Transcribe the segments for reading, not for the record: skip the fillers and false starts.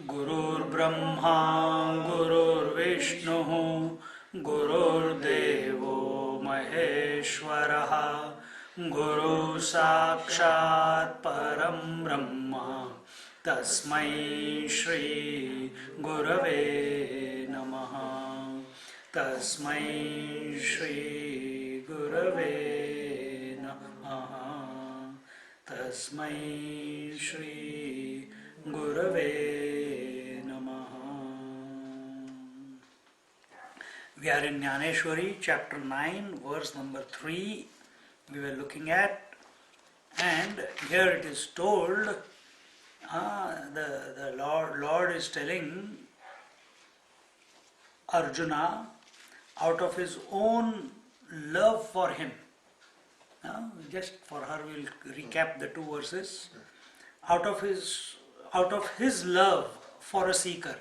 गुरुर्ब्रह्मा गुरुर्विष्णुः गुरुर्देवो महेश्वरः गुरुः साक्षात् परं ब्रह्म तस्मै श्री गुरवे नमः तस्मै श्री गुरवे नमः तस्मै श्री गुरवे नमः. We are in Gyaneshwari, chapter 9, verse number 3. We were looking at, and here it is told, the Lord is telling Arjuna, out of his own love for him. Just for her, we will recap the two verses. Out of his love for a seeker,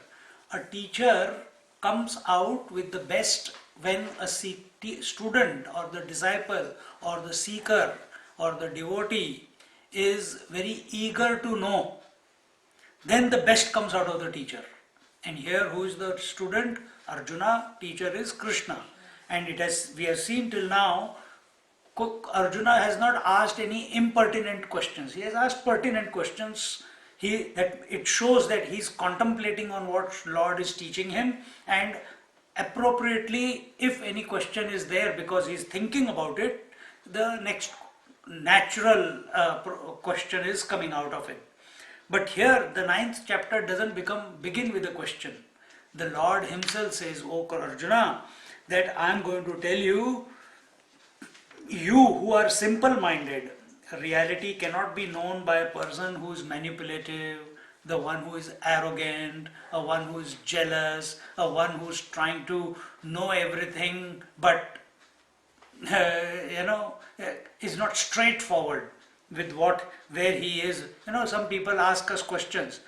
a teacher comes out with the best when a student or the disciple or the seeker or the devotee is very eager to know. Then the best comes out of the teacher. And here, who is the student? Arjuna. Teacher is Krishna. And we have seen till now, Arjuna has not asked any impertinent questions. He has asked pertinent questions. It shows that he is contemplating on what Lord is teaching him, and appropriately, if any question is there because he is thinking about it, the next natural question is coming out of it. But here, the 9th chapter doesn't begin with a question. The Lord himself says, "O Arjuna, that I am going to tell you, you who are simple-minded, reality cannot be known by a person who is manipulative, the one who is arrogant, a one who is jealous, a one who is trying to know everything, but is not straightforward with where he is." Some people ask us questions.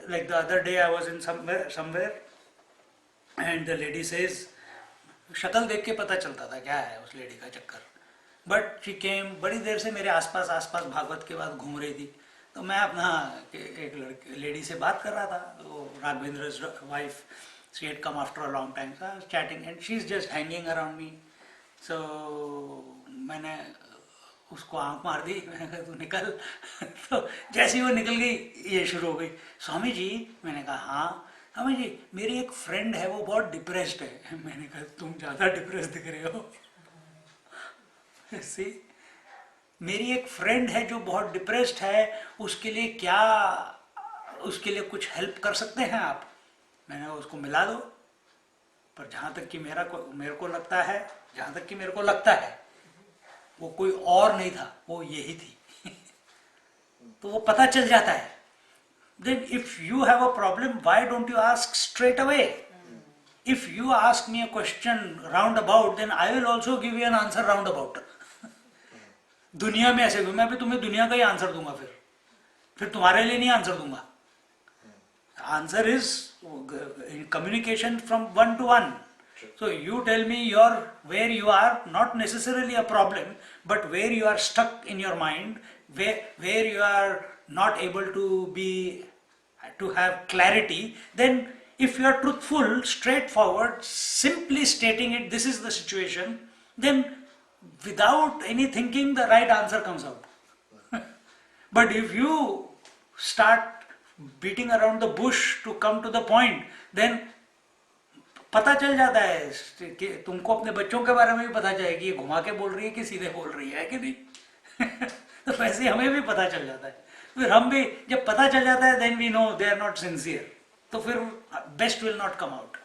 Like the other day, I was in somewhere, and the lady says, शक्ल देख के पता चलता था क्या है उस lady का चक्कर. बट शी केम, बड़ी देर से मेरे आसपास भागवत के बाद घूम रही थी. तो मैं अपना एक लेडी से बात कर रहा था, वो Raghavendra wife. She had come after a long time. So I was chatting and she is just hanging around me. So मैंने उसको आंख मार दी. मैंने कहा तू निकल. तो जैसे ही वो निकल गई, ये शुरू हो गई, स्वामी जी. मैंने कहा हाँ स्वामी जी, मेरी एक फ्रेंड है, वो बहुत डिप्रेस्ड है. मैंने कहा तुम ज़्यादा डिप्रेस्ड दिख रहे हो. सी, मेरी एक फ्रेंड है जो बहुत डिप्रेस्ड है, उसके लिए कुछ हेल्प कर सकते हैं आप? मैंने उसको मिला दो. पर जहाँ तक कि मेरे को लगता है वो कोई और नहीं था, वो यही थी. तो वो पता चल जाता है. Then if you have a problem, why don't you ask straight away? If you ask me a question roundabout, then I will also give you an answer roundabout. दुनिया में ऐसे मैं भी तुम्हें दुनिया का ही आंसर दूंगा. फिर तुम्हारे लिए नहीं आंसर दूंगा. Answer is communication from one to one. So you tell me where you are, not necessarily a problem, but where you are stuck in your mind, where you are not able to have clarity. Then if you are truthful, straightforward, simply stating it, this is the situation, then without any thinking the right answer comes out. But if you start beating around the bush to come to the point, then पता चल जाता है कि तुमको अपने बच्चों के बारे में भी पता चले कि ये घुमा के बोल रही है कि सीधे बोल रही है कि नहीं. तो वैसे हमें भी पता चल जाता है. फिर हम भी जब पता चल जाता है, then we know they are not sincere. तो फिर best will not come out.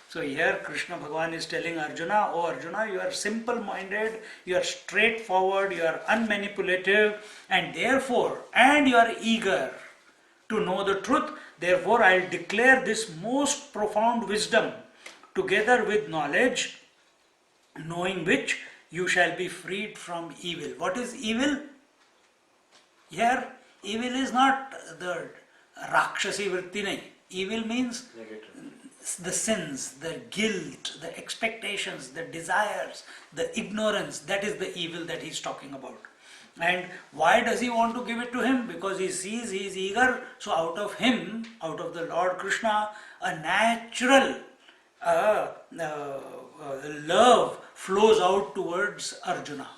So here Krishna Bhagavan is telling Arjuna, oh Arjuna, you are simple-minded, you are straightforward, you are unmanipulative, and therefore, and you are eager to know the truth. Therefore, I will declare this most profound wisdom together with knowledge, knowing which you shall be freed from evil. What is evil? Here, evil is not the Rakshasi vritti. Nahi. Evil means the sins, the guilt, the expectations, the desires, the ignorance. That is the evil that he is talking about. And why does he want to give it to him? Because he sees he is eager. So out of him, out of the Lord Krishna, a natural love flows out towards Arjuna.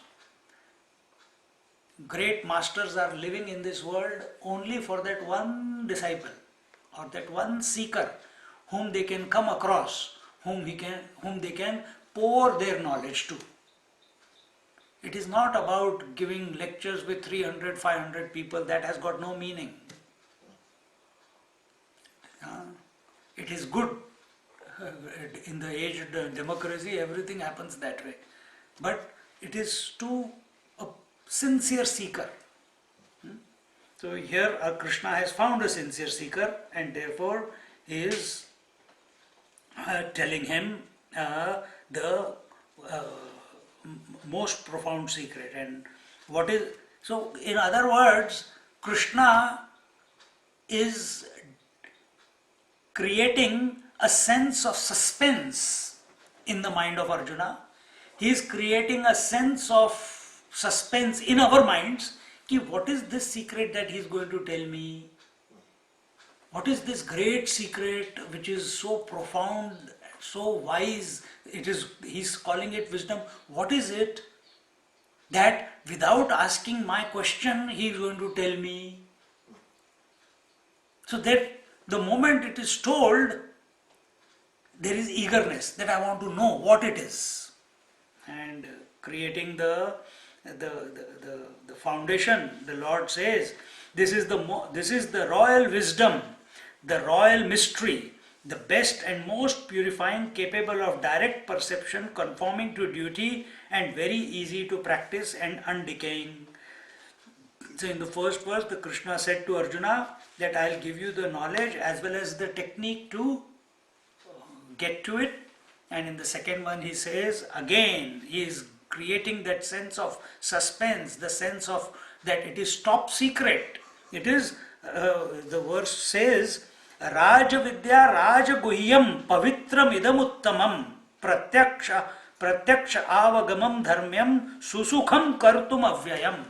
Great masters are living in this world only for that one disciple or that one seeker whom they can come across, whom they can pour their knowledge to. It is not about giving lectures with 300, 500 people. That has got no meaning. It is good. In the age of democracy, everything happens that way. But it is to a sincere seeker. So here Krishna has found a sincere seeker, and therefore he is telling him the most profound secret. And what is so? In other words, Krishna is creating a sense of suspense in the mind of Arjuna. He is creating a sense of suspense in our minds. Ki what is this secret that he is going to tell me? What is this great secret which is so profound, so wise? He's calling it wisdom. What is it that without asking my question, he is going to tell me? So that the moment it is told, there is eagerness that I want to know what it is. And creating the foundation, the Lord says, this is the royal wisdom, the royal mystery, the best and most purifying, capable of direct perception, conforming to duty, and very easy to practice and undecaying. So in the first verse, the Krishna said to Arjuna that I'll give you the knowledge as well as the technique to get to it. And in the second one he says, again, he is creating that sense of suspense, the sense of that it is top secret. It is, the verse says, Raja Vidya Raja Guhyam Pavitram Idamuttamam Pratyaksha Avagamam Dharmyam Susukham Kartum Avyayam.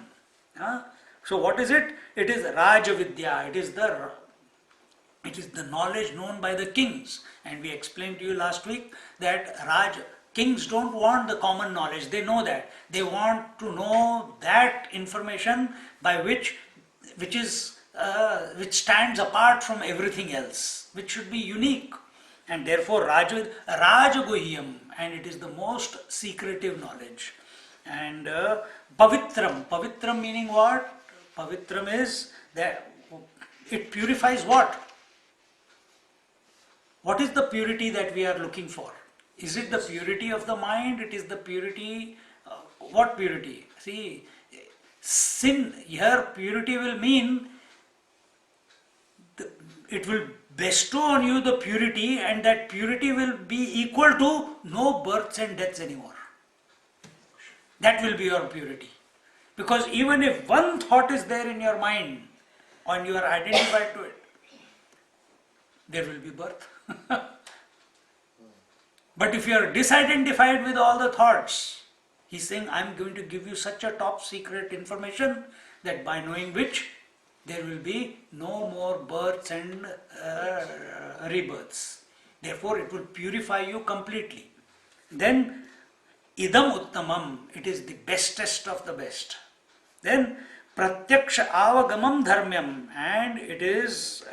So what is it? It is Raja Vidya. It is the knowledge known by the kings. And we explained to you last week that kings don't want the common knowledge. They know that. They want to know that information by which stands apart from everything else, which should be unique. And therefore Raja Guhyam, and it is the most secretive knowledge. And Pavitram meaning what? Pavitram is that it purifies what? What is the purity that we are looking for? Is it the purity of the mind? It is the purity, what purity? See, sin, here purity will mean, it will bestow on you the purity, and that purity will be equal to no births and deaths anymore. That will be your purity. Because even if one thought is there in your mind, and you are identified to it, there will be birth. But if you are disidentified with all the thoughts, he's saying, I'm going to give you such a top secret information that by knowing which, there will be no more births and rebirths. Therefore, it will purify you completely. Then, idam uttamam, it is the bestest of the best. Then, pratyaksha avagamam dharmyam, and it is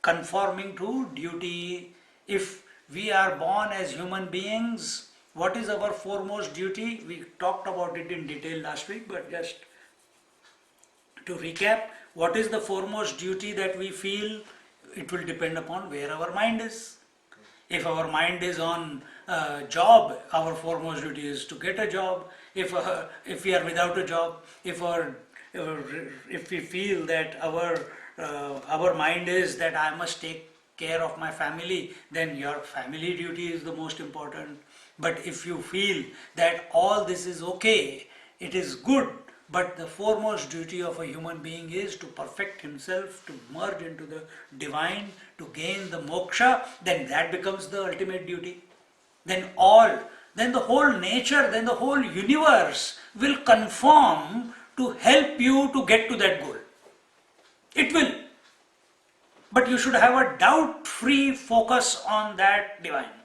conforming to duty. If we are born as human beings, what is our foremost duty? We talked about it in detail last week, but just to recap, what is the foremost duty that we feel? It will depend upon where our mind is. If our mind is on job, our foremost duty is to get a job. If we are without a job, if we feel that our mind is that I must take care of my family, then your family duty is the most important. But if you feel that all this is okay, it is good, but the foremost duty of a human being is to perfect himself, to merge into the divine, to gain the moksha, then that becomes the ultimate duty. Then the whole nature, then the whole universe will conform to help you to get to that goal. It will. But you should have a doubt-free focus on that divine,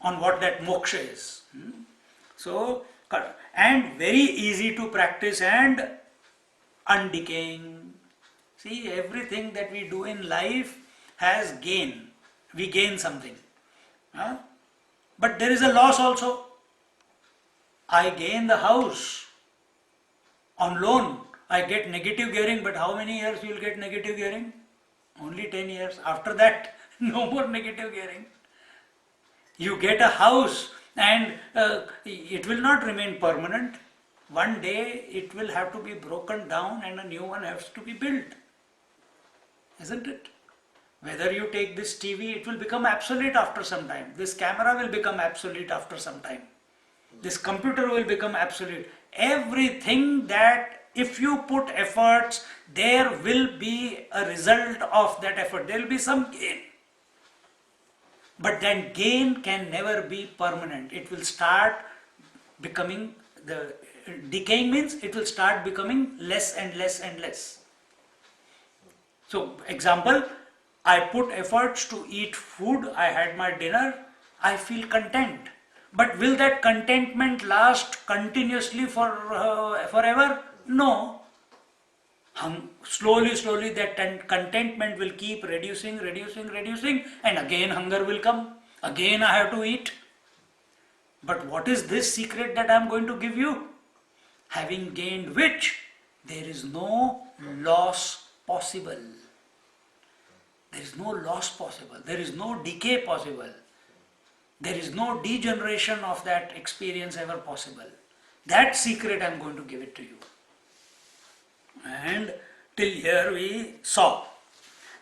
on what that moksha is. So, and very easy to practice and undecaying. See, everything that we do in life has gain. We gain something. Huh? But there is a loss also. I gain the house on loan. I get negative gearing, but how many years you will get negative gearing? Only 10 years. After that, no more negative gearing. You get a house and it will not remain permanent. One day it will have to be broken down and a new one has to be built. Isn't it? Whether you take this TV, it will become obsolete after some time. This camera will become obsolete after some time. This computer will become obsolete. Everything that if you put efforts, there will be a result of that effort. There will be some gain. But then gain can never be permanent. It will start becoming, decaying means it will start becoming less and less and less. So, example, I put efforts to eat food, I had my dinner, I feel content. But will that contentment last continuously forever? No. Slowly that contentment will keep reducing, and again hunger will come. Again I have to eat. But what is this secret that I am going to give you? Having gained which, there is no loss possible. There is no loss possible. There is no decay possible. There is no degeneration of that experience ever possible. That secret I am going to give it to you. And till here we saw.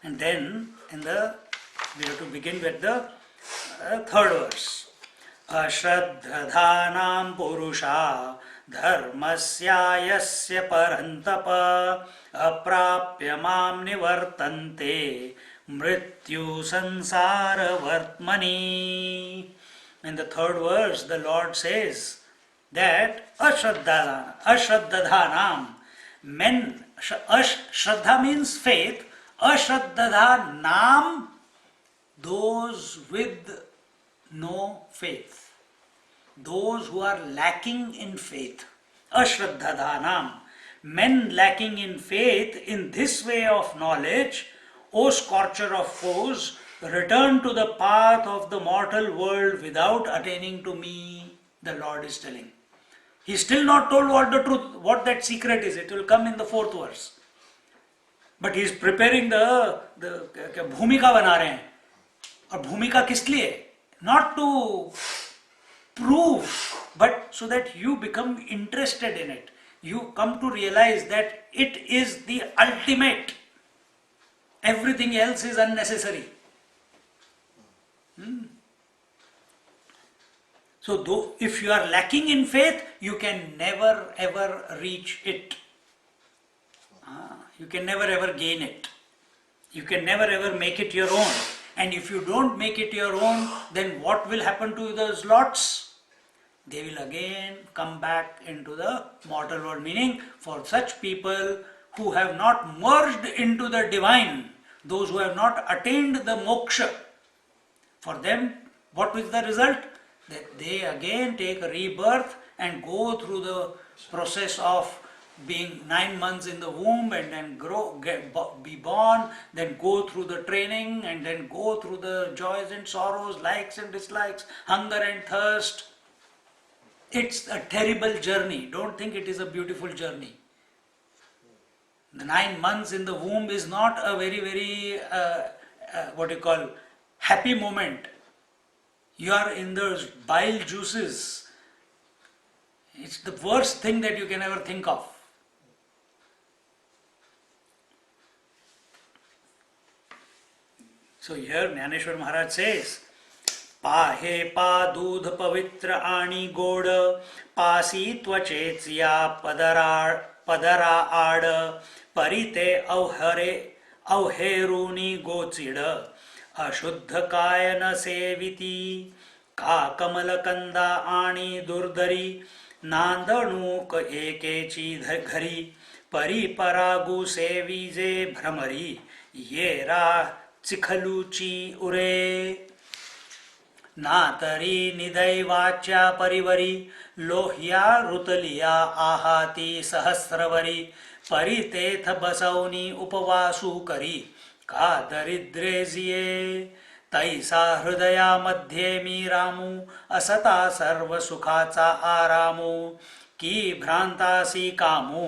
And then we have to begin with the third verse. Ashraddhanam purusha dharmasyayasya parantapa aprapya mam nivartante mrityu sansara vartmani. In the third verse, the Lord says that ashraddhanam, men, shraddha means faith, ashraddhanam, those with no faith, those who are lacking in faith. Ashraddhanam, men lacking in faith in this way of knowledge, O scorcher of foes, return to the path of the mortal world without attaining to me, the Lord is telling. He is still not told what the truth, what that secret is. It will come in the fourth verse. But he is preparing the bhumika बना रहे हैं. और भूमिका किस लिए? Not to prove, but so that you become interested in it. You come to realize that it is the ultimate. Everything else is unnecessary. So, if you are lacking in faith, you can never ever reach it. You can never ever gain it. You can never ever make it your own. And if you don't make it your own, then what will happen to those lots? They will again come back into the mortal world. Meaning, for such people who have not merged into the divine, those who have not attained the moksha, for them, what is the result? That they again take a rebirth and go through the process of being 9 months in the womb and then be born, then go through the training and then go through the joys and sorrows, likes and dislikes, hunger and thirst. It's a terrible journey. Don't think it is a beautiful journey. The 9 months in the womb is not a very, happy moment. You are in those bile juices. It's the worst thing that you can ever think of. So here Gyaneshwari Maharaj says, पाहे पा दूध पवित्र आणि गोड पासी त्वचेच या पदरा आड परिते अवहेरुनी गोचिड अशुद्ध काय न सेविती का कमलकंदा आणि दुर्धरी नांदणूक एकेची घरी परी परागू सेविजे भ्रमरी ये रा चिखलूची उरे ना तरी निदैवाच्या परिवरी लोह्या ऋतलिया आहाती सहस्रवरी परितेथ बसवनी उपवासू करी का दरिद्रे जिये तैसा हृदयामध्ये मी रामू असता सर्व सुखाचा आरामू की भ्रांतासी Camus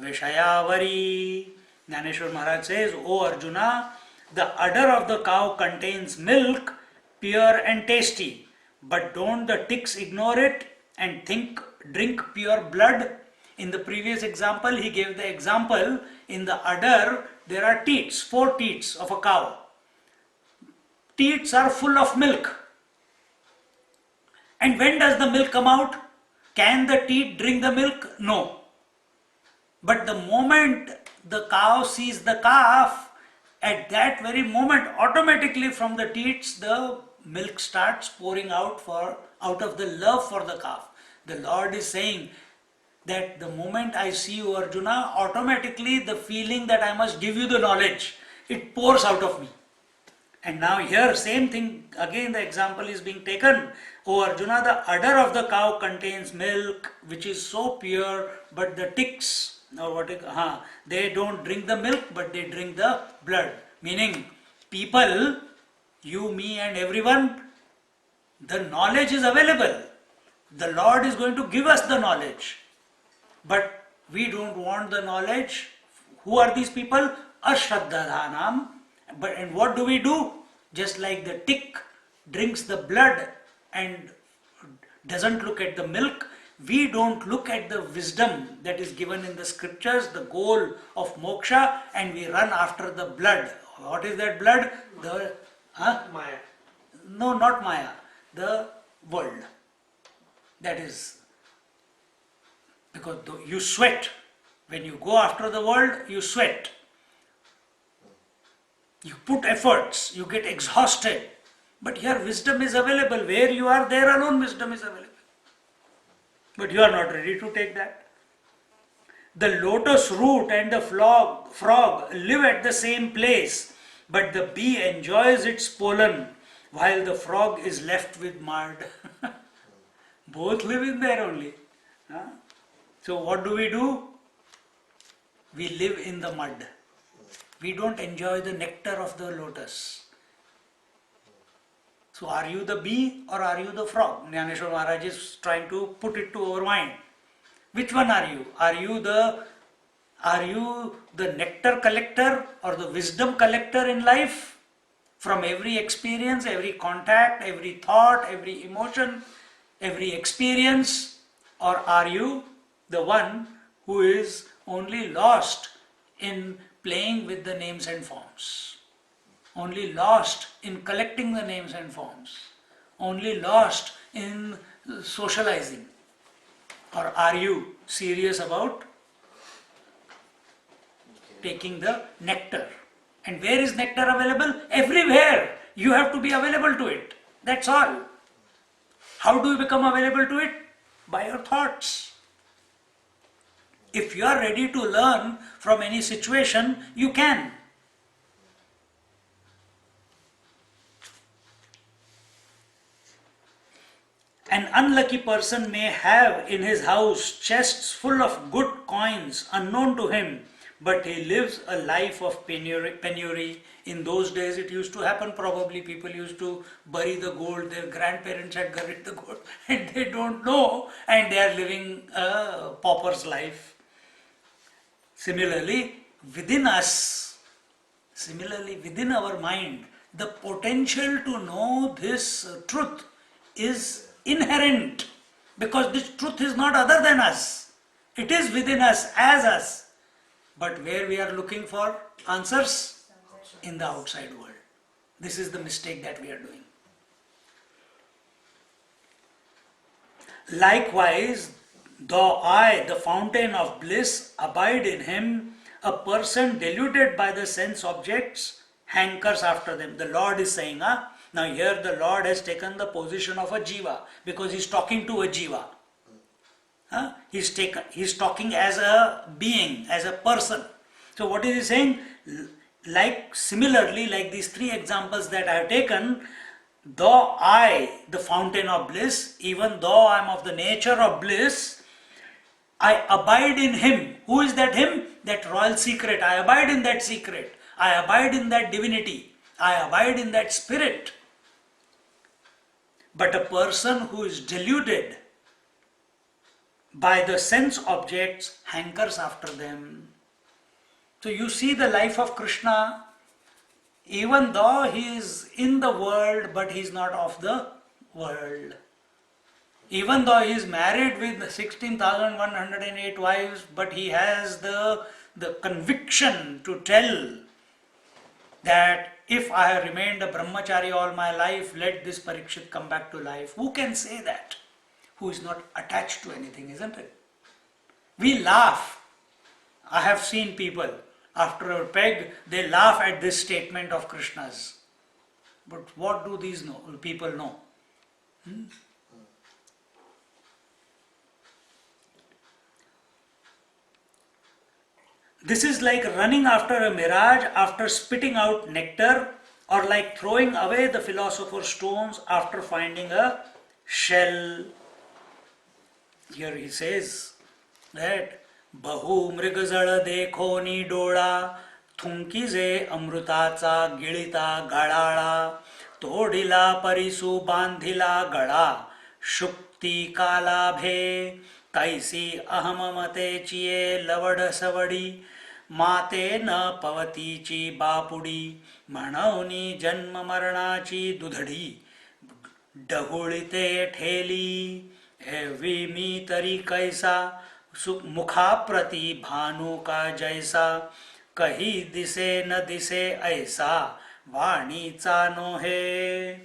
विषयावरी. Gyaneshwar Maharaj says, O Arjuna, the udder of the cow contains milk, pure and tasty, but don't the ticks ignore it and drink pure blood? In the previous example, he gave the example, in the udder there are teats, 4 teats of a cow. Teats are full of milk. And when does the milk come out? Can the teat drink the milk? No. But the moment the cow sees the calf, at that very moment, automatically from the teats, the milk starts pouring out of the love for the calf. The Lord is saying that the moment I see you, Arjuna, automatically the feeling that I must give you the knowledge, it pours out of me. And now here, same thing, again the example is being taken. O Arjuna, the udder of the cow contains milk, which is so pure, but the ticks, they don't drink the milk, but they drink the blood. Meaning, people, you, me and everyone, the knowledge is available. The Lord is going to give us the knowledge. But we don't want the knowledge. Who are these people? Ashraddhadhanam. And what do we do? Just like the tick drinks the blood and doesn't look at the milk, we don't look at the wisdom that is given in the scriptures, the goal of moksha, and we run after the blood. What is that blood? Maya. No, not Maya. The world. That is, because you sweat. When you go after the world, you sweat. You put efforts, you get exhausted. But here wisdom is available. Where you are, there alone wisdom is available. But you are not ready to take that. The lotus root and the frog live at the same place, but the bee enjoys its pollen while the frog is left with mud. Both live in there only. So what do? We live in the mud. We don't enjoy the nectar of the lotus. So are you the bee or are you the frog? Gyaneshwar Maharaj is trying to put it to our mind. Which one are you? Are you the nectar collector or the wisdom collector in life? From every experience, every contact, every thought, every emotion, every experience? Or are you the one who is only lost in playing with the names and forms? Only lost in collecting the names and forms? Only lost in socializing? Or are you serious about taking the nectar? And where is nectar available? Everywhere. You have to be available to it. That's all. How do you become available to it? By your thoughts. If you are ready to learn from any situation, you can. An unlucky person may have in his house chests full of good coins unknown to him, but he lives a life of penury. In those days it used to happen, probably people used to bury the gold, their grandparents had buried the gold and they don't know, and they are living a pauper's life. Similarly, within our mind, the potential to know this truth is inherent, because this truth is not other than us. It is within us, as us. But where we are looking for answers? In the outside world. This is the mistake that we are doing. Likewise, though I, the fountain of bliss, abide in him, a person deluded by the sense objects hankers after them. The Lord is saying, now here the Lord has taken the position of a jiva, because he's talking to a jiva. He's talking as a being, as a person. So what is he saying? Similarly, like these three examples that I have taken, though I, the fountain of bliss, even though I am of the nature of bliss, I abide in him. Who is that him? That royal secret. I abide in that secret. I abide in that divinity. I abide in that spirit. But a person who is deluded by the sense objects hankers after them. So you see the life of Krishna, even though he is in the world, but he is not of the world. Even though he is married with 16,108 wives, but he has the conviction to tell that if I have remained a brahmachari all my life, let this Parikshit come back to life. Who can say that? Who is not attached to anything, isn't it? We laugh. I have seen people, after a peg, they laugh at this statement of Krishna's. But what do these people know? This is like running after a mirage after spitting out nectar, or like throwing away the philosopher's stones after finding a shell. Here he says that Bahu mrigazala dekho ni dola thunkize amrutacha gilita galala todila parisu bandhila gala shukti kalabhe kaisi ahamamate chiye lavada savadi माते न पवतीची बापुडी म्हणवनी जन्म मरणाची दुधडी डहुळीते ठेली एवी मी तरी कैसा मुखाप्रती भानु का जैसा कही दिसे न दिसे ऐसा वाणीचा नोहे.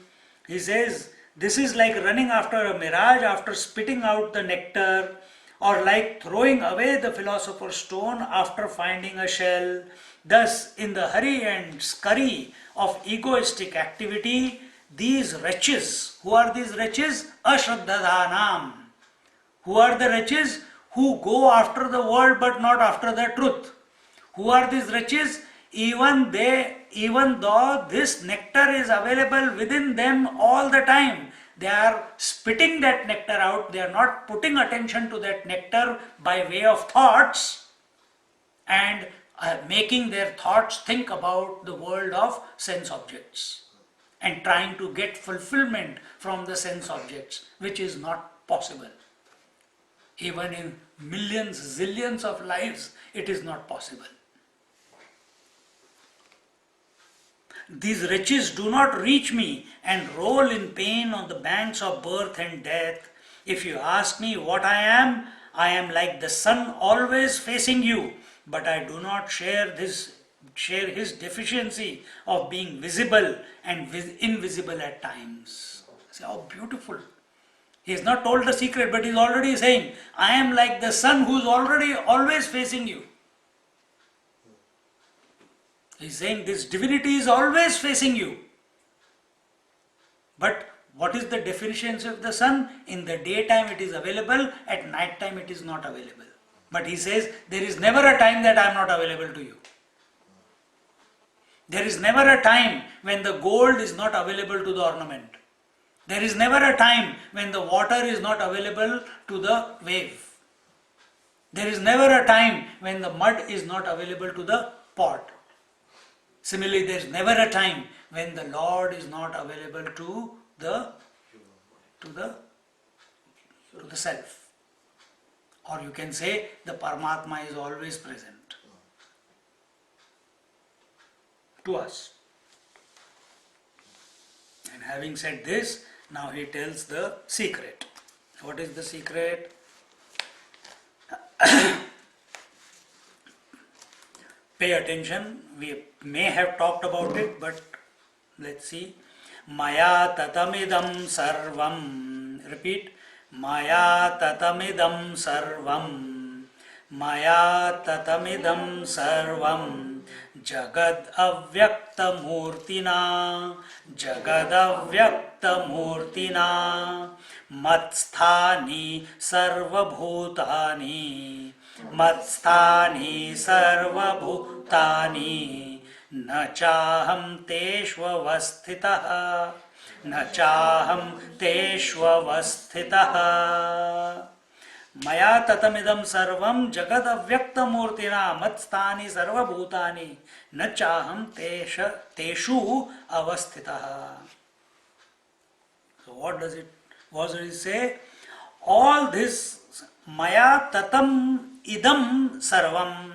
He says, this is like running after a mirage after spitting out the nectar, or like throwing away the philosopher's stone after finding a shell. Thus, in the hurry and scurry of egoistic activity, these wretches, who are these wretches? Ashraddhadhanam. Who are the wretches? Who go after the world but not after the truth. Who are these wretches? Even though this nectar is available within them all the time, they are spitting that nectar out, they are not putting attention to that nectar by way of thoughts and making their thoughts think about the world of sense objects and trying to get fulfillment from the sense objects, which is not possible. Even in millions, zillions of lives, it is not possible. These wretches do not reach me and roll in pain on the banks of birth and death. If you ask me what I am like the sun always facing you, but I do not share his deficiency of being visible and invisible at times. See how beautiful. He has not told the secret, but he is already saying, I am like the sun who is already always facing you. He is saying this divinity is always facing you. But what is the deficiency of the sun? In the daytime it is available, at night time it is not available. But he says there is never a time that I am not available to you. There is never a time when the gold is not available to the ornament. There is never a time when the water is not available to the wave. There is never a time when the mud is not available to the pot. Similarly, there is never a time when the Lord is not available to the self. Or you can say the Paramatma is always present to us. And having said this, Now he tells the secret. What is the secret? Pay attention. We may have talked about it, but let's see. Maya tatamidam sarvam. Repeat. Maya tatamidam sarvam. Maya tatamidam sarvam. Jagad avyakta murtina. Jagad avyakta murtina. Matsthani sarvabhutani. Matsthani sarvabhutani. न चाहं तेष्वस्थितः न चाहं तेष्वस्थितः मया ततमिदं सर्वं जगदव्यक्तमूर्तिना मत्स्थानि सर्वभूतानि न चाहं तेषु अवस्थितः. So what does it say? All this maya tatam idam sarvam.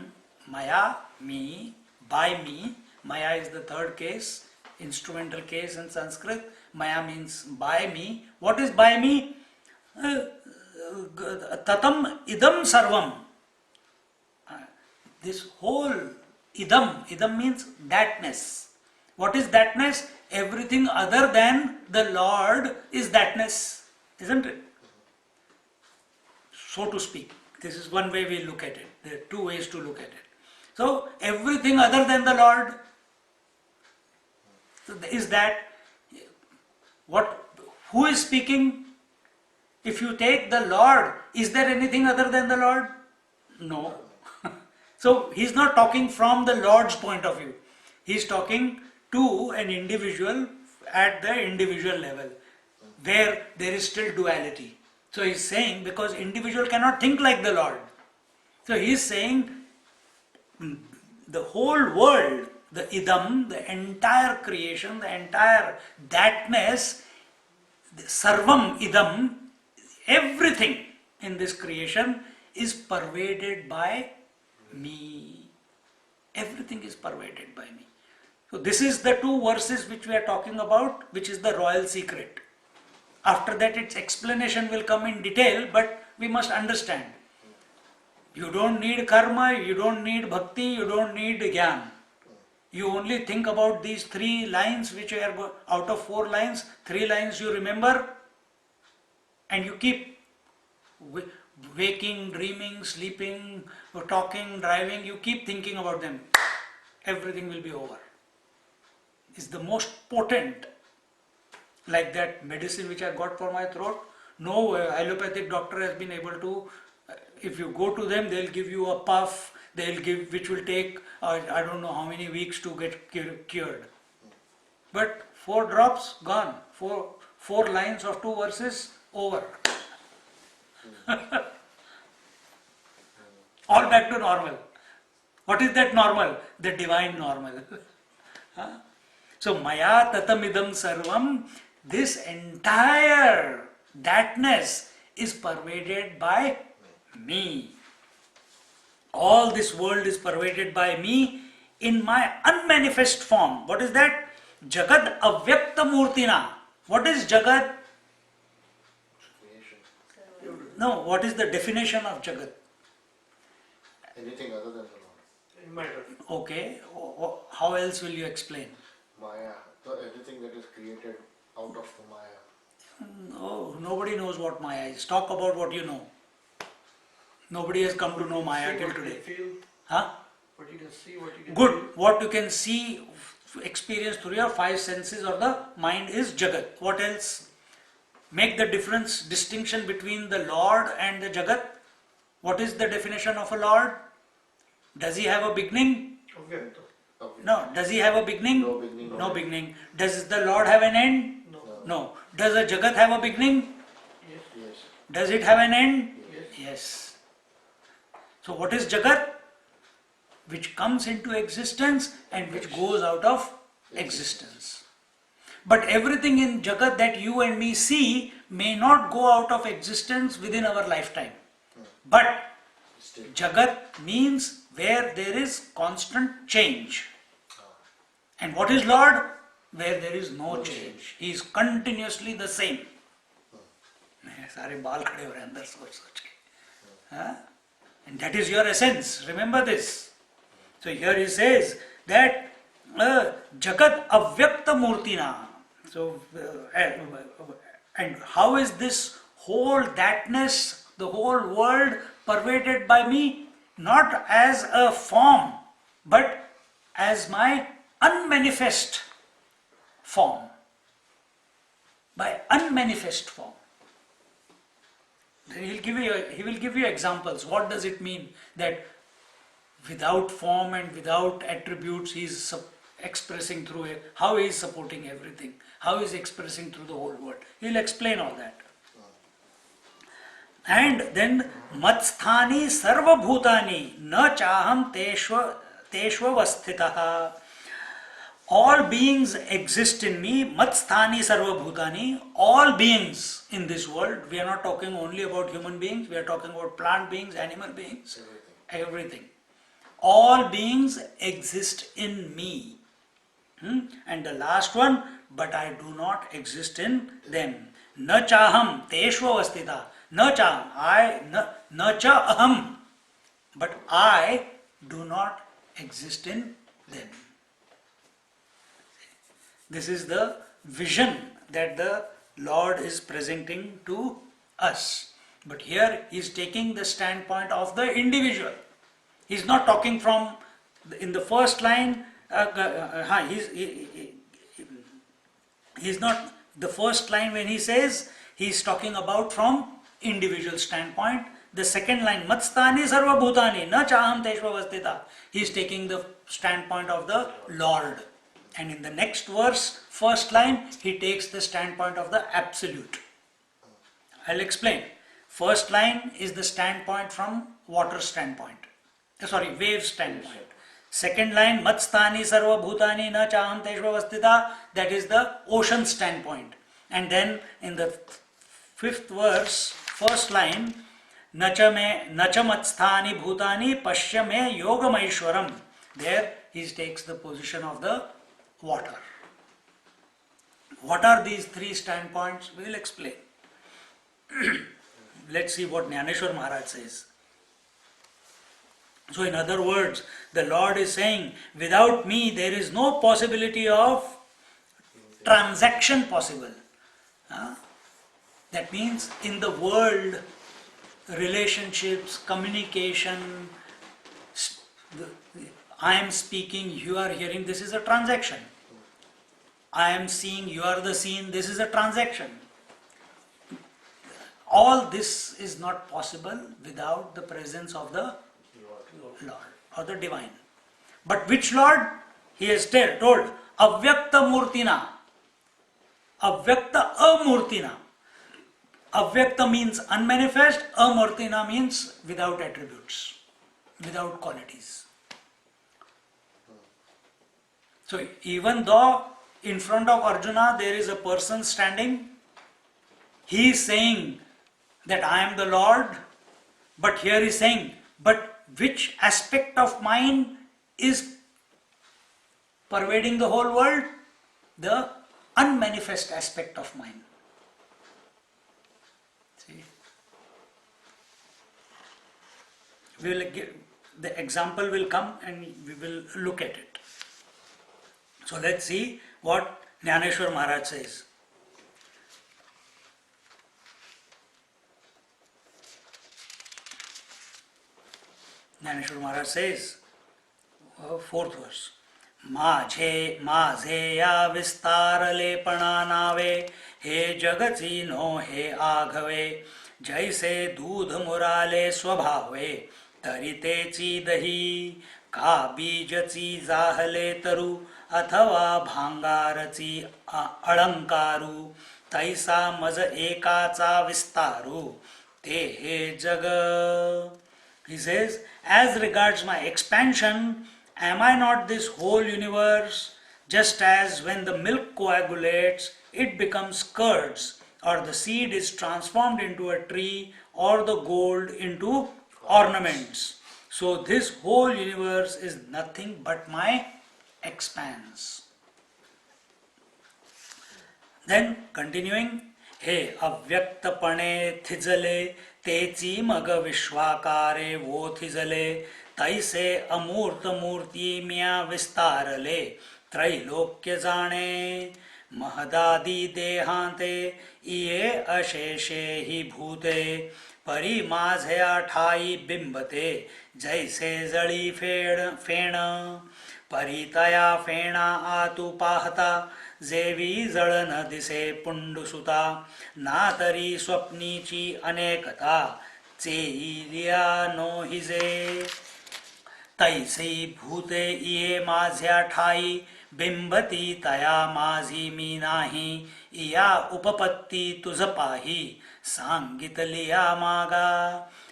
Maya, me, by me. Maya is the third case, instrumental case in Sanskrit. Maya means by me. What is by me? Tatam idam sarvam. This whole idam means thatness. What is thatness? Everything other than the Lord is thatness, isn't it? So to speak. This is one way we look at it. There are two ways to look at it. So everything other than the Lord is that. Who is speaking? If you take the Lord, is there anything other than the Lord? No. So he is not talking from the Lord's point of view. He is talking to an individual at the individual level, where there is still duality. So he is saying, because individual cannot think like the Lord. So he is saying, the whole world, the idam, the entire creation, the entire thatness, the sarvam idam, everything in this creation is pervaded by me. Everything is pervaded by me. So this is the two verses which we are talking about, which is the royal secret. After that its explanation will come in detail, but we must understand. You don't need karma, you don't need bhakti, you don't need jnana. You only think about these 3 lines which are out of 4 lines, 3 lines you remember, and you keep waking, dreaming, sleeping, talking, driving, you keep thinking about them. Everything will be over. It's the most potent. Like that medicine which I got for my throat, no allopathic doctor has been able to. If you go to them, they'll give you a puff, which will take I don't know how many weeks to get cured. But 4 drops, gone. 4 lines of 2 verses, over. All back to normal. What is that normal? The divine normal. So maya tatamidam sarvam, this entire thatness is pervaded by me. All this world is pervaded by me in my unmanifest form. What is that? Jagad avyakta murtina. What is Jagad? Creation. No, what is the definition of Jagad? Anything other than the Lord. Matter. Okay, how else will you explain? Maya. So everything that is created out of the Maya. No, nobody knows what Maya is. Talk about what you know. Nobody has come to know Maya See till what you today. can feel, Huh? what you can see, what you can Good. feel. What you can see, experience through your 5 senses or the mind is Jagat. What else? Make the distinction between the Lord and the Jagat. What is the definition of a Lord? Does he have a beginning? Avyakta. Okay. No. Does he have a beginning? No beginning. No beginning. Does the Lord have an end? No. No. Does a Jagat have a beginning? Yes. Yes. Does it have an end? Yes. Yes. So what is Jagat? Which comes into existence and which goes out of existence. But everything in Jagat that you and me see may not go out of existence within our lifetime. But Still. Jagat means where there is constant change. And what is Lord? where there is no change. He is continuously the same. सारे बाल खड़े हो रहे हैं अंदर सोच सोच के. And that is your essence. Remember this. So here he says that Jagat Avyakta Murtina. So and how is this whole thatness, the whole world pervaded by me? Not as a form, but as my unmanifest form. By unmanifest form. Then he will give you examples. What does it mean that without form and without attributes he is expressing through it? How he is supporting everything? How he is expressing through the whole world? He will explain all that. And then Matsthani Sarva Bhutani Na Chaham Teshvavasthitaha. All beings exist in me, Matsthani Sarva Bhutani, all beings in this world. We are not talking only about human beings, we are talking about plant beings, animal beings, everything. All beings exist in me. And the last one, but I do not exist in them. Na chaham teshvavastita. Na chaham, na cha aham. But I do not exist in them. This is the vision that the Lord is presenting to us. But here he is taking the standpoint of the individual. He is not talking from, in the first line, he's not, the first line when he says, he is talking about from individual standpoint. The second line, Matsthani Sarva Bhutani, Na Chaham Teshvavastita. He is taking the standpoint of the Lord. And in the next verse, first line, he takes the standpoint of the Absolute. I'll explain. First line is the standpoint from water standpoint. Wave standpoint. Second line, Matsthani Sarva Bhutani Na Chaham Teshvavastita, that is the ocean standpoint. And then in the fifth verse, first line, Nacha Matsthani Bhutani Pashya Me Yogamaishwaram. There he takes the position of the water. What are these three standpoints? We will explain. Let's see what Gyaneshwari Maharaj says. So in other words, the Lord is saying, without me there is no possibility of transaction possible. That means in the world, relationships, communication, I am speaking, you are hearing, this is a transaction. I am seeing, you are the seen, this is a transaction. All this is not possible without the presence of the Lord or the Divine. But which Lord? He has told, Avyakta Murtina. Avyakta Amurtina. Avyakta means unmanifest, Amurtina means without attributes, without qualities. So even though in front of Arjuna there is a person standing, he is saying that I am the Lord, but here he is saying, but which aspect of mine is pervading the whole world? The unmanifest aspect of mine. See? We will give, the example will come and we will look at it. So let's see what Gyaneshwari Maharaj says. Gyaneshwari Maharaj says, fourth verse, माझे या विस्तार लेपणा नावे हे जगती no हे आघवे जैसे दूध मुराले स्वभावे तरितेची दही का बीजची जाहले तरु अथवा भांगारची अलंकारू तैसा मज एकाचा विस्तारू ते हे जग. He says, as regards my expansion, am I not this whole universe? Just as when the milk coagulates, it becomes curds, or the seed is transformed into a tree, or the gold into ornaments. So this whole universe is nothing but my expanse. Then continuing, हे अव्यक्तपणे थिजले तेची मग विश्वाकारे वो थिजले तैसे अमूर्त मूर्ति म्या विस्तारले त्रैलोक्य जाणे महदादी देहांते इये अशेषे ही भूते परी माझया ठाई बिंबते जैसे जळी फेण परितया फेणा आतु पाहता जेवी जळन दिसे पुंडुसुता ना तरी स्वप्नीची अनेकता चेईलिया नो हिजे तैसे भूते इये माझ्या ठाई बिंबती तया माझी मी नाही इया उपपत्ती तुझ पाही सांगितलिया मागा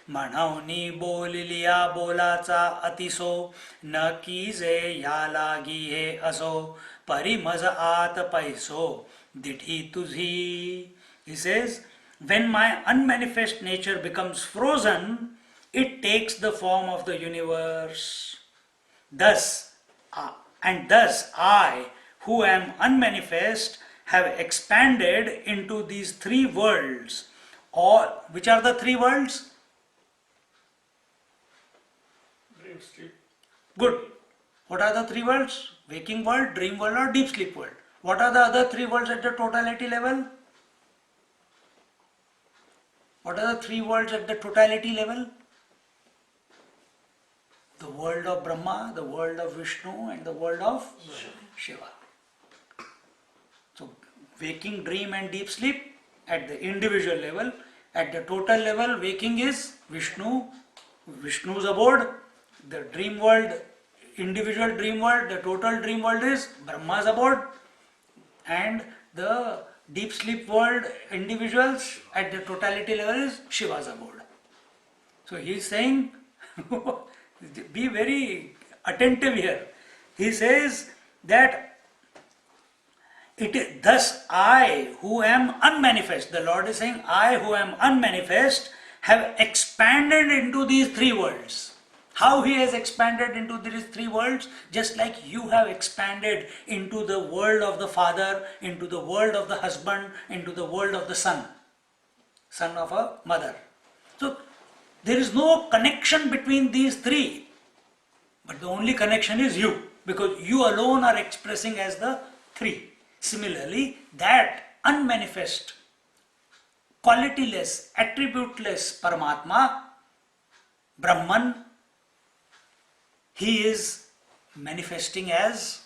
म्हणवनी बोलिलिया बोलाचा अतिसो न की जे या लागी हे असो परिमज आत पैसो दिठी तुझी. He says, when my unmanifest nature becomes frozen, it takes the form of the universe. Thus I, who am unmanifest, have expanded into these three worlds. Or which are the three worlds? Dream, sleep. Good. What are the three worlds? Waking world, dream world, or deep sleep world. What are the other three worlds at the totality level? What are the three worlds at the totality level? The world of Brahma, the world of Vishnu, and the world of Shiva. So, waking, dream, and deep sleep at the individual level. At the total level, waking is Vishnu, Vishnu's abode. The dream world, individual dream world, the total dream world is Brahma's abode. And the deep sleep world, individuals at the totality level is Shiva's abode. So he is saying, be very attentive here. He says that thus I who am unmanifest, the Lord is saying, I who am unmanifest have expanded into these three worlds. How he has expanded into these three worlds? Just like you have expanded into the world of the father, into the world of the husband, into the world of the son of a mother. So there is no connection between these three, but the only connection is you, because you alone are expressing as the three. Similarly, that unmanifest, qualityless, attributeless Paramatma, Brahman, he is manifesting as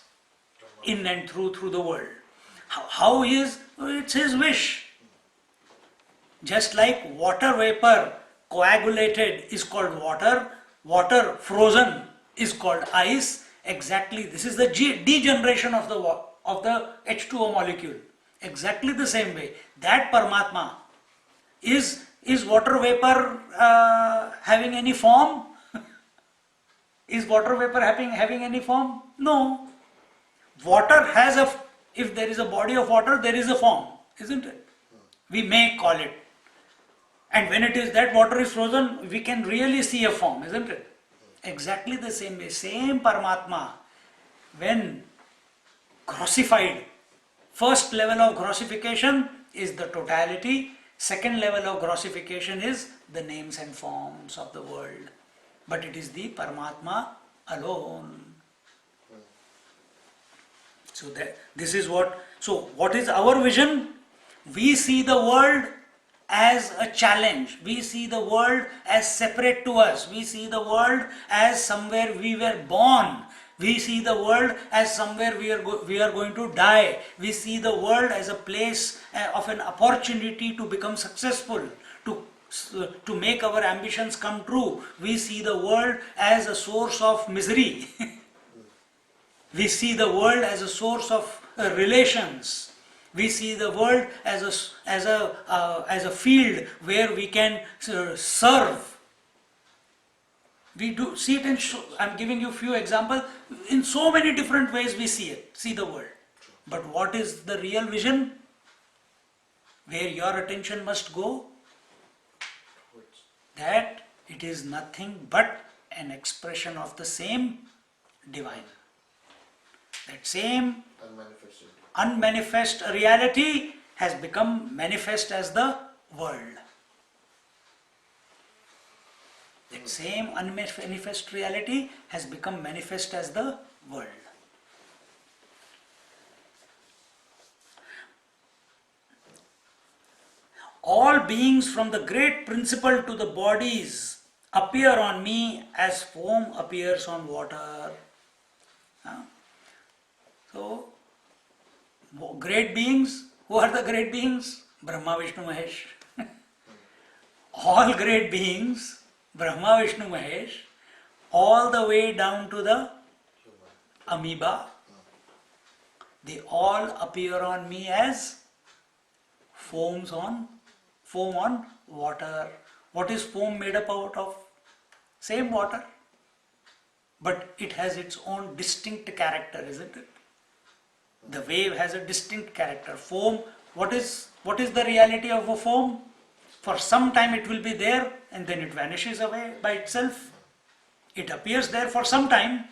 in and through the world. How he is? It's his wish. Just like water vapor coagulated is called water, water frozen is called ice. Exactly, this is the degeneration of the H2O molecule. Exactly the same way. That Paramatma is water vapor having any form? Is water vapor having any form? No. Water has if there is a body of water, there is a form, isn't it? We may call it. And when it is that water is frozen, we can really see a form, isn't it? Exactly the same way. Same Paramatma, when grossified, first level of grossification is the totality, second level of grossification is the names and forms of the world. But it is the Paramatma alone. So this is what. So what is our vision? We see the world as a challenge. We see the world as separate to us. We see the world as somewhere we were born. We see the world as somewhere we are going to die. We see the world as a place of an opportunity to become successful, to make our ambitions come true. We see the world as a source of misery. We see the world as a source of relations. We see the world as a field where we can serve. We do see it I'm giving you a few examples. In so many different ways we see the world. But what is the real vision? Where your attention must go? That it is nothing but an expression of the same divine. That same unmanifest reality has become manifest as the world. That same unmanifest reality has become manifest as the world. All beings from the great principle to the bodies appear on me as foam appears on water. So, great beings, who are the great beings? Brahma, Vishnu, Mahesh. All great beings, Brahma, Vishnu, Mahesh, all the way down to the amoeba, they all appear on me as foam on water. What is foam made up out of? Same water. But it has its own distinct character, isn't it? The wave has a distinct character. Foam, what is the reality of a foam? For some time it will be there and then it vanishes away by itself. It appears there for some time,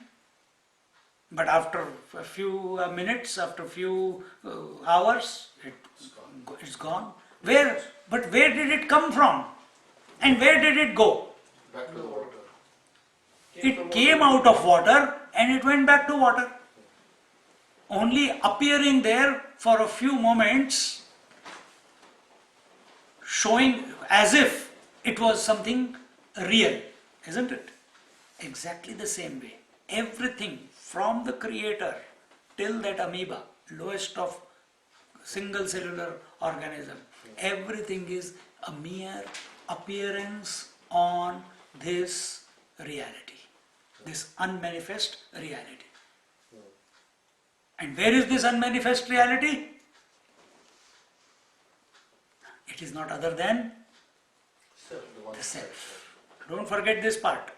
but after a few minutes, after a few hours, it's gone. But where did it come from? And where did it go? Back to the water. It came out of water and it went back to water. Only appearing there for a few moments, showing as if it was something real, isn't it? Exactly the same way. Everything from the creator till that amoeba, lowest of single cellular organism, everything is a mere appearance on this reality, this unmanifest reality. And where is this unmanifest reality? It is not other than the self. Don't forget this part.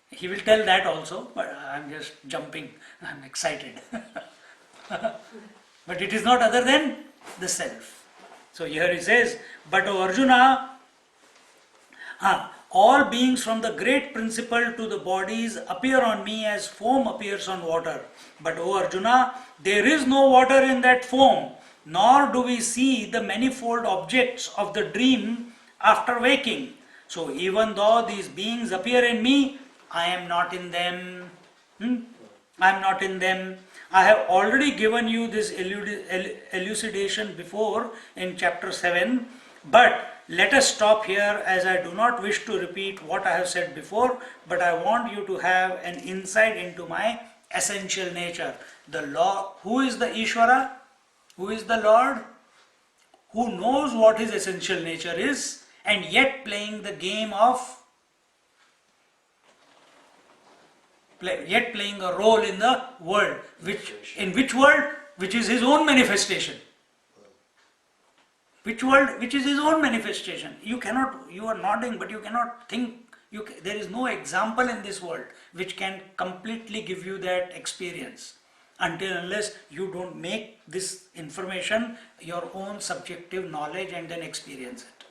He will tell that also, but I am just jumping. I am excited. But it is not other than the self. So here he says, but O Arjuna, all beings from the great principle to the bodies appear on me as foam appears on water. But O Arjuna, there is no water in that foam, nor do we see the manifold objects of the dream after waking. So even though these beings appear in me, I am not in them. I am not in them. I have already given you this elucidation before in chapter 7, but let us stop here as I do not wish to repeat what I have said before, but I want you to have an insight into my essential nature. The Lord, who is the Ishvara? Who is the Lord? Who knows what his essential nature is and yet playing the game of playing a role in the world. In which world? Which is his own manifestation. Which world? Which is his own manifestation. You are nodding, but you cannot think. There is no example in this world which can completely give you that experience unless you don't make this information your own subjective knowledge and then experience it.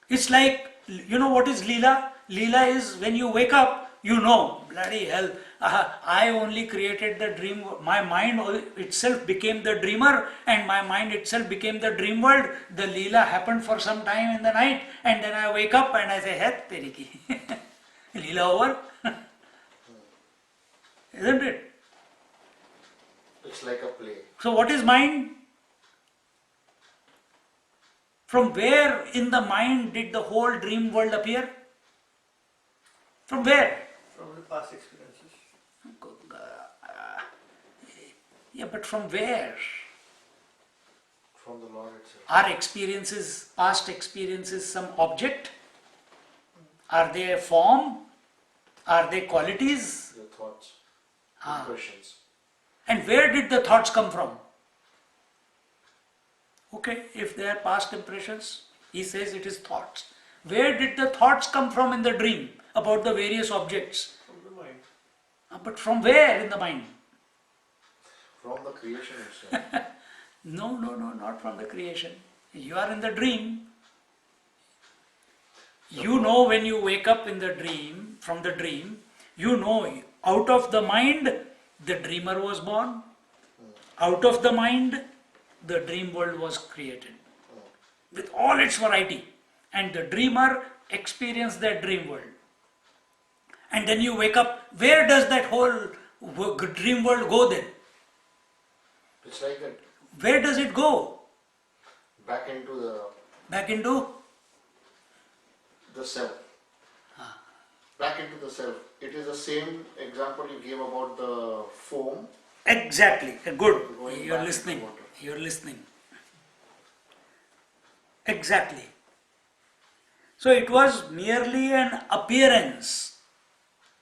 It's like, you know what is Leela? Leela is when you wake up, you know, bloody hell, I only created the dream, my mind itself became the dreamer and my mind itself became the dream world. The Leela happened for some time in the night and then I wake up and I say, het teriki. Leela over. Isn't it? It's like a play. So what is mind? From where in the mind did the whole dream world appear? From where? From the past experiences. Yeah, but from where? From the Lord itself. Are experiences, past experiences, some object? Are they a form? Are they qualities? Your thoughts, Ah. impressions. And where did the thoughts come from? Okay, if they are past impressions, he says it is thoughts. Where did the thoughts come from in the dream about the various objects? From the mind. But from where in the mind? From the creation itself. No, not from the creation. You are in the dream. You know when you wake up in the dream, from the dream, you know out of the mind the dreamer was born. Out of the mind, the dream world was created with all its variety, and the dreamer experienced that dream world. And then you wake up, where does that whole dream world go then? It's like that Where does it go? back into Back into? the self. Back into the self. It is the same example you gave about the foam. Exactly. Good. Going You're back listening. into water. You're listening. Exactly. So it was merely an appearance.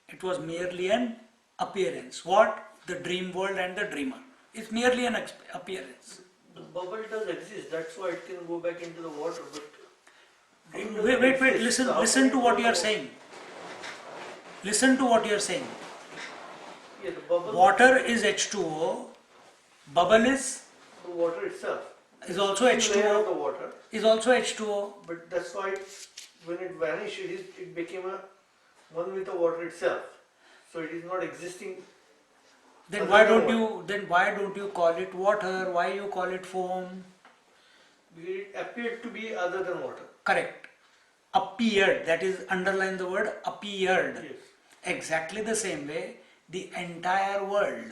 It was merely an appearance. What? The dream world and the dreamer. It's merely an appearance. The bubble does exist, that's why it can go back into the water, but dream Wait, doesn't exist. listen to what you are The- saying. Listen to what you are saying. Yeah, the bubble, Water is H2O, bubble is the water itself. also Layer of H2O, the water, is also H2O. but that's why when it vanished, it became a one with the water itself. So it is not existing. Then Other why than don't you call it water? Why you call it foam? It appeared to be other than water. Correct. Appeared, that is, underline the word appeared. Yes. Exactly the same way, the entire world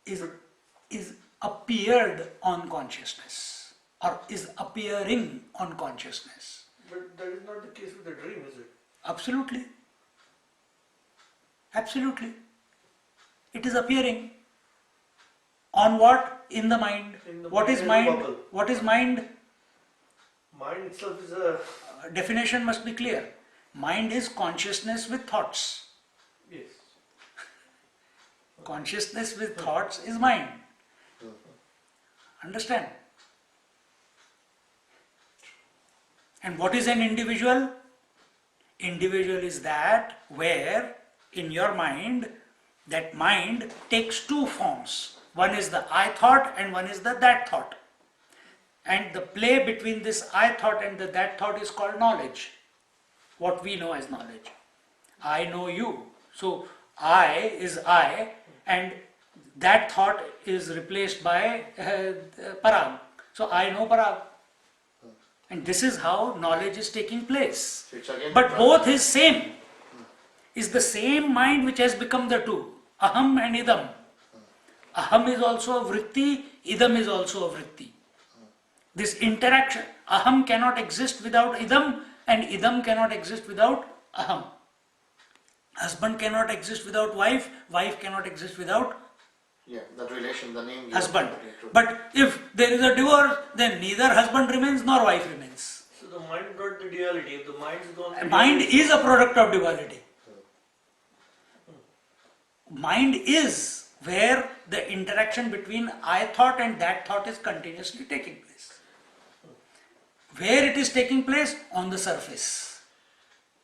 is appeared on consciousness, or is appearing on consciousness. But that is not the case with the dream, is it? Absolutely. Absolutely. It is appearing. On what? In the mind. In the What is mind mind? bubble. What is mind? Mind itself is a Definition must be clear. Mind is consciousness with thoughts. yes. Consciousness with thoughts is mind. Understand? And what is an individual? Individual is that where in your mind, that mind takes two forms. One is the I thought and one is the that thought. And the play between this I thought and the that thought is called knowledge. What we know as knowledge. I know you. So I is I, and that thought is replaced by Parag. So I know Parag. And this is how knowledge is taking place. So it's again But both is same. Is the same mind which has become the two. Aham and idam. Aham is also a vritti, idam is also a vritti. This interaction, aham cannot exist without idam, and idam cannot exist without aham. Husband cannot exist without wife, wife cannot exist without yeah, that relation, the name given. husband. Okay, true. But if there is a divorce, then neither husband remains nor wife remains. So the mind brought the duality. If the mind is gone, the Mind duality- is a product of duality. Mind is where the interaction between I thought and that thought is continuously taking place. Where it is taking place? On the surface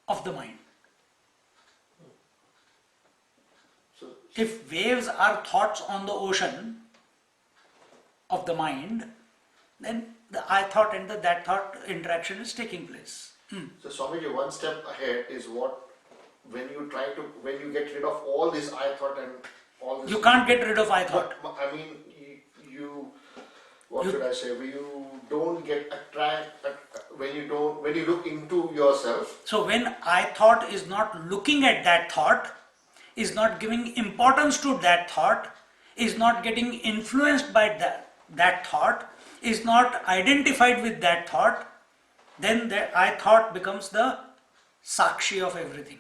of the mind. So If waves are thoughts on the ocean of the mind, then the I thought and the that thought interaction is taking place. So Swamiji, one step ahead is what when you get rid of all this I thought and all this. You can't get rid of I thought. I mean, what should I say? You don't get when you look into yourself. So when I thought is not looking at that thought, is not giving importance to that thought, is not getting influenced by that thought, is not identified with that thought, then the I thought becomes the sakshi of everything.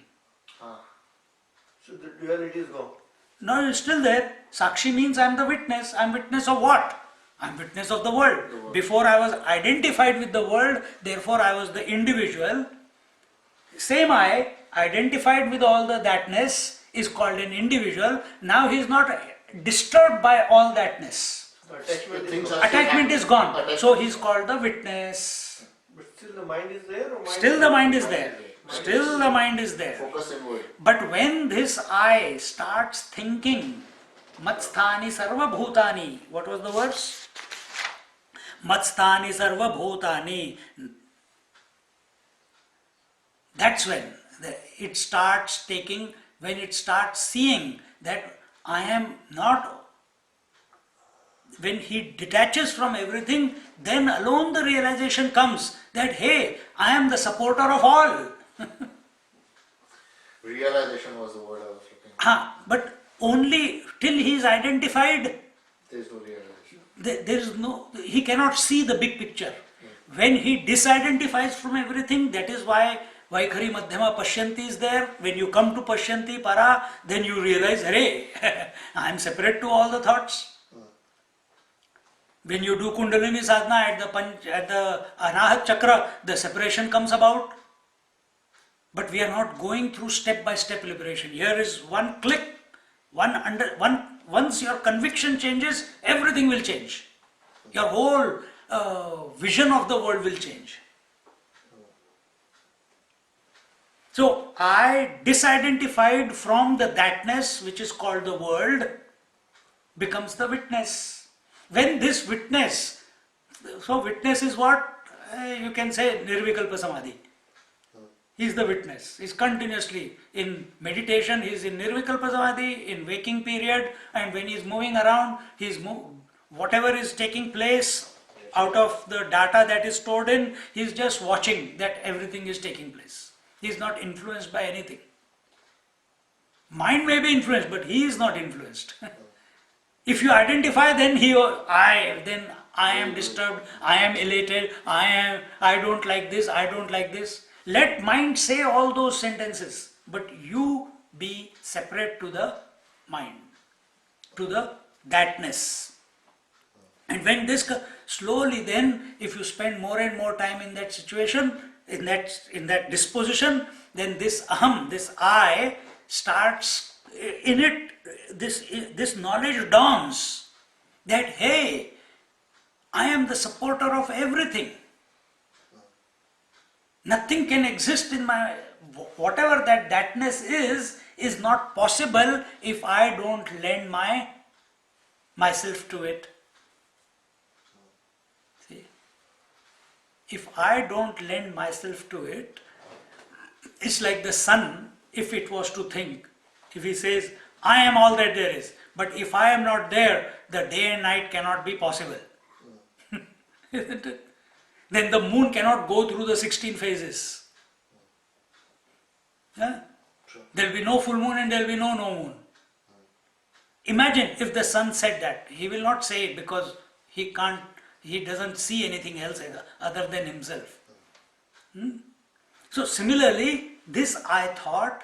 So the duality is gone. No, it's still there. Sakshi means I am the witness. I am witness of what? I am witness of the world. Before I was identified with the world, therefore I was the individual. Same I, identified with all the thatness, is called an individual. Now he is not disturbed by all thatness. The attachment is Things gone. are- Attachment is gone. Attachment. So he is called the witness. But still the mind is there? Or mind Still the mind is there. Still the mind is there. Focus inward. But when this I starts thinking, Matsthani sarva bhutani, what was the verse? Matsthani sarva bhutani. That's when it starts taking, when it starts seeing that I am not when he detaches from everything, then alone the realization comes that, hey, I am the supporter of all. Realization was the word I was looking for. But only till he is identified, There is no realization. there is no, he cannot see the big picture. When he disidentifies from everything, that is why Vaikhari Madhyama Pashyanti is there. When you come to Pashyanti Para, then you realize, hey, I am separate to all the thoughts. When you do Kundalini Sadhana at the Anahat Chakra, the separation comes about. But we are not going through step by step liberation. Here is one click, once your conviction changes, everything will change. Your whole vision of the world will change. So I disidentified from the thatness which is called the world becomes the witness. When this witness, so witness is what? You can say Nirvikalpa Samadhi. He is the witness. He is continuously in meditation, he is in Nirvikalpa Samadhi, in waking period, and when he is moving around, whatever is taking place out of the data that is stored in, he is just watching that everything is taking place. He is not influenced by anything. Mind may be influenced, but he is not influenced. If you identify, then I am disturbed, I am elated, I don't like this, I don't like this. Let mind say all those sentences, but you be separate to the mind, to the thatness. And when this slowly, then if you spend more and more time in that situation, in that disposition, then this aham, this I starts in it. This knowledge dawns that, hey, I am the supporter of everything. Nothing can exist in my, whatever thatness is not possible if I don't lend myself to it. See? If I don't lend myself to it, it's like the sun, if it was to think. If he says, I am all that there is, but if I am not there, the day and night cannot be possible. Isn't it? Then the moon cannot go through the 16 phases. Yeah? There will be no full moon and there will be no moon. Imagine if the sun said that. He will not say it because he doesn't see anything else other than himself. So similarly, this I thought,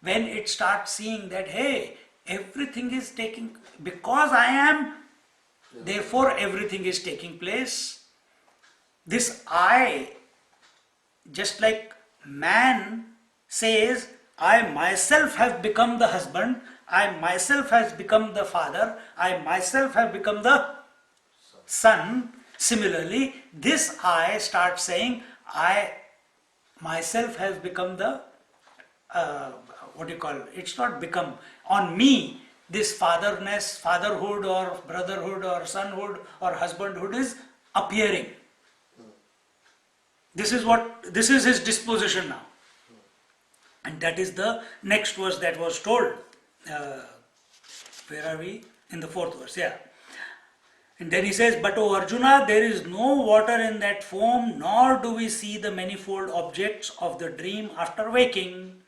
when it starts seeing that, hey, everything is taking, because I am, therefore everything is taking place. This I, just like man says, I myself have become the husband, I myself has become the father, I myself have become the son. Similarly, this I starts saying, I myself have become the, it's not become, on me, this fatherhood or brotherhood or sonhood or husbandhood is appearing. This is his disposition now. And that is the next verse that was told. Where are we? In the 4th verse, yeah. And then he says, but O Arjuna, there is no water in that foam, nor do we see the manifold objects of the dream after waking.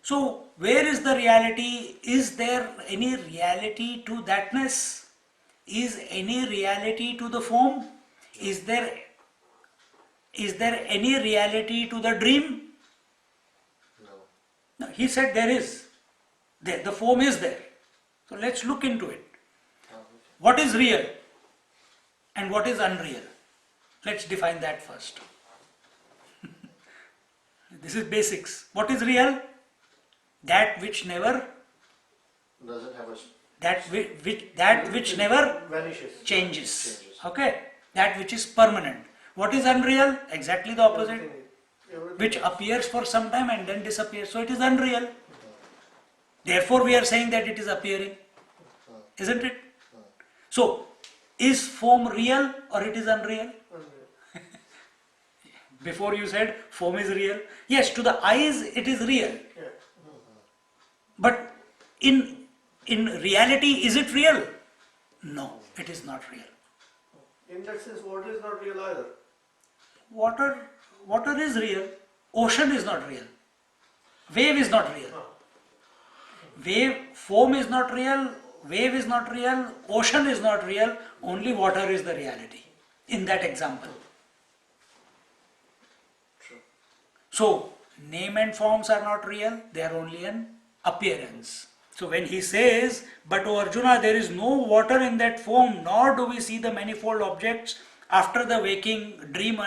So, where is the reality? Is there any reality to thatness? Is any reality to the foam? Is there any reality to the dream? No. He said there is. The foam is there. So let's look into it. What is real and what is unreal? Let's define that first. This is basics. What is real? That which never Doesn't have a that which never vanishes. changes. Okay? That which is permanent. What is unreal? Exactly the opposite. Everything. Which appears for some time and then disappears. So it is unreal. Therefore we are saying that it is appearing. Isn't it? So, is foam real or it is unreal? Before you said foam is real. Yes, to the eyes it is real. Yeah. But in reality, is it real? No, it is not real. In that sense, water is not real either. Water is real. Ocean is not real. Wave is not real. Foam is not real. Wave is not real. Ocean is not real. Only water is the reality. In that example. True. So, name and forms are not real. They are only an appearance. So when he says, but O Arjuna, there is no water in that foam, nor do we see the manifold objects after the waking dream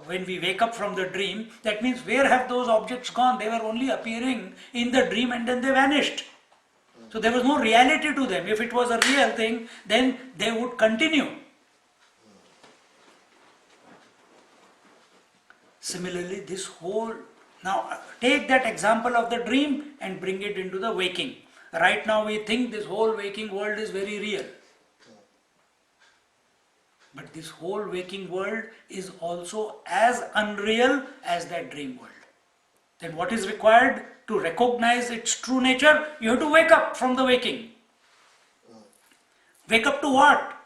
when we wake up from the dream, that means where have those objects gone? They were only appearing in the dream and then they vanished. So there was no reality to them. If it was a real thing, then they would continue. Similarly, this whole, now take that example of the dream and bring it into the waking. Right now we think this whole waking world is very real. But this whole waking world is also as unreal as that dream world. Then what is required to recognize its true nature? You have to wake up from the waking. Wake up to what?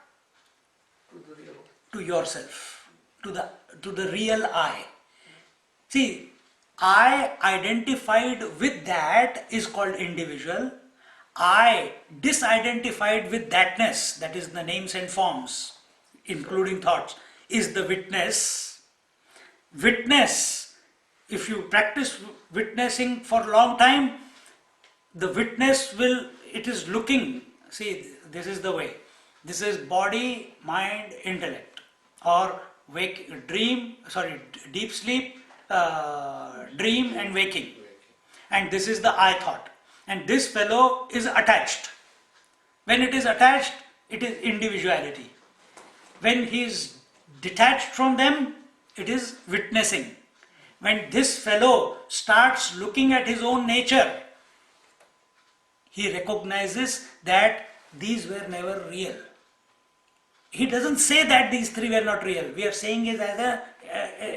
To the real. To yourself, to the real I. See, I identified with that is called individual. I disidentified with thatness, that is the names and forms, including thoughts, is the witness. Witness, if you practice witnessing for a long time, the witness it is looking, see, this is the way. This is body, mind, intellect, or deep sleep, dream and waking. And this is the I thought. And this fellow is attached. When it is attached, it is individuality. When he is detached from them, it is witnessing. When this fellow starts looking at his own nature, he recognizes that these were never real. He doesn't say that these three were not real. We are saying it as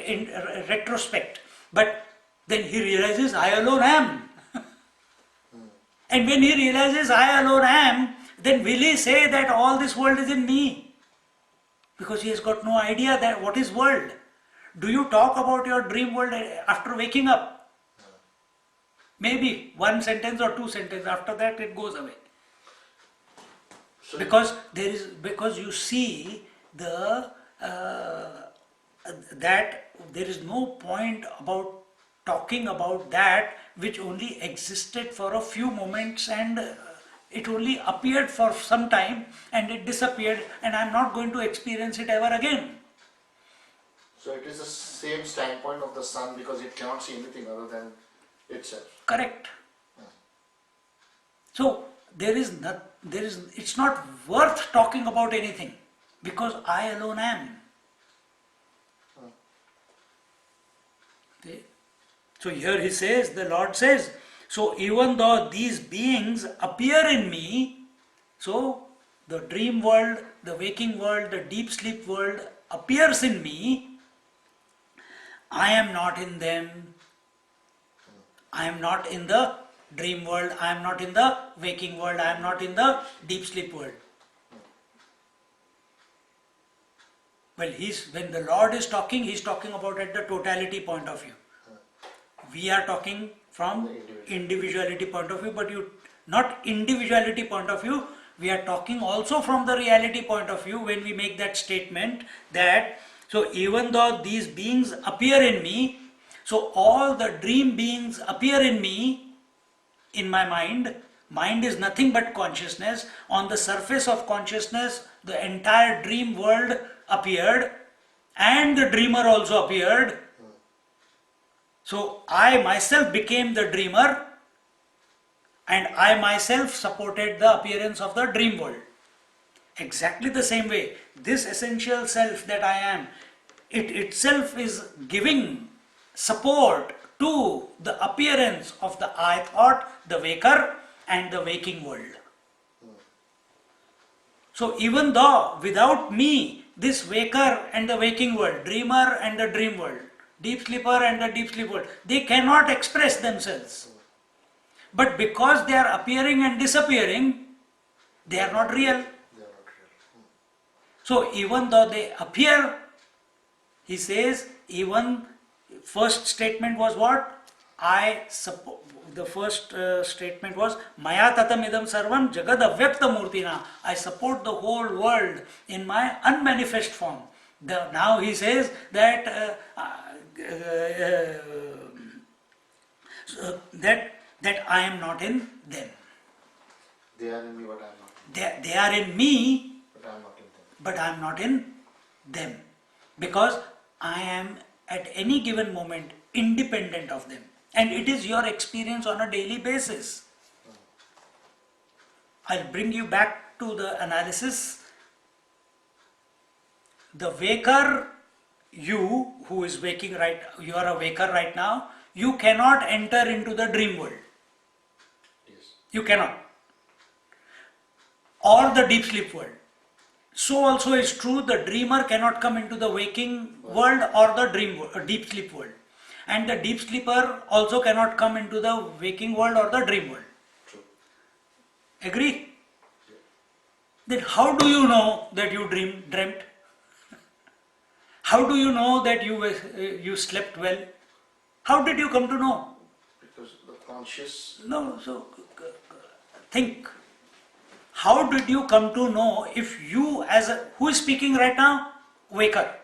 in retrospect. But then he realizes, I alone am. And when he realizes, I alone am, then will he say that all this world is in me? Because he has got no idea that what is world. Do you talk about your dream world after waking up? Maybe one sentence or two sentences. After that, it goes away. So Because you see that there is no point about talking about that which only existed for a few moments and it only appeared for some time and it disappeared and I am not going to experience it ever again. So it is the same standpoint of the sun because it cannot see anything other than itself. Correct. So it's not worth talking about anything because I alone am. Okay. So here he says, the Lord says, so even though these beings appear in me, so the dream world, the waking world, the deep sleep world appears in me, I am not in them. I am not in the dream world, I am not in the waking world, I am not in the deep sleep world. Well, when the Lord is talking, he is talking about at the totality point of view. We are talking from individuality point of view, but not individuality point of view, we are talking also from the reality point of view when we make that statement that, so even though these beings appear in me, so all the dream beings appear in me, in my mind. Mind is nothing but consciousness. On the surface of consciousness, the entire dream world appeared and the dreamer also appeared. So I myself became the dreamer and I myself supported the appearance of the dream world. Exactly the same way, this essential self that I am, it itself is giving support to the appearance of the I thought, the waker and the waking world. So even though without me, this waker and the waking world, dreamer and the dream world, deep sleeper and the deep sleep world, they cannot express themselves. But because they are appearing and disappearing, They are not real. They are not real. So even though they appear, he says, even first statement was what? The first statement was Maya tatam idam sarvam jagad avyakta murtina. I support the whole world in my unmanifest form. Now he says that that I am not in them. They are in me, but I am not. They are in me, But I am not in them. but I am not in them, because I am at any given moment independent of them, and it is your experience on a daily basis. I'll bring you back to the analysis. The waker, you who is waking right, you are a waker right now, you cannot enter into the dream world. Yes. You cannot. Or the deep sleep world. So also is true, the dreamer cannot come into the waking world or the deep sleep world. And the deep sleeper also cannot come into the waking world or the dream world. True. Agree? Then how do you know that you dreamt? How do you know that you slept well? How did you come to know? Because the conscious. No, so think. How did you come to know if you who is speaking right now? Waker.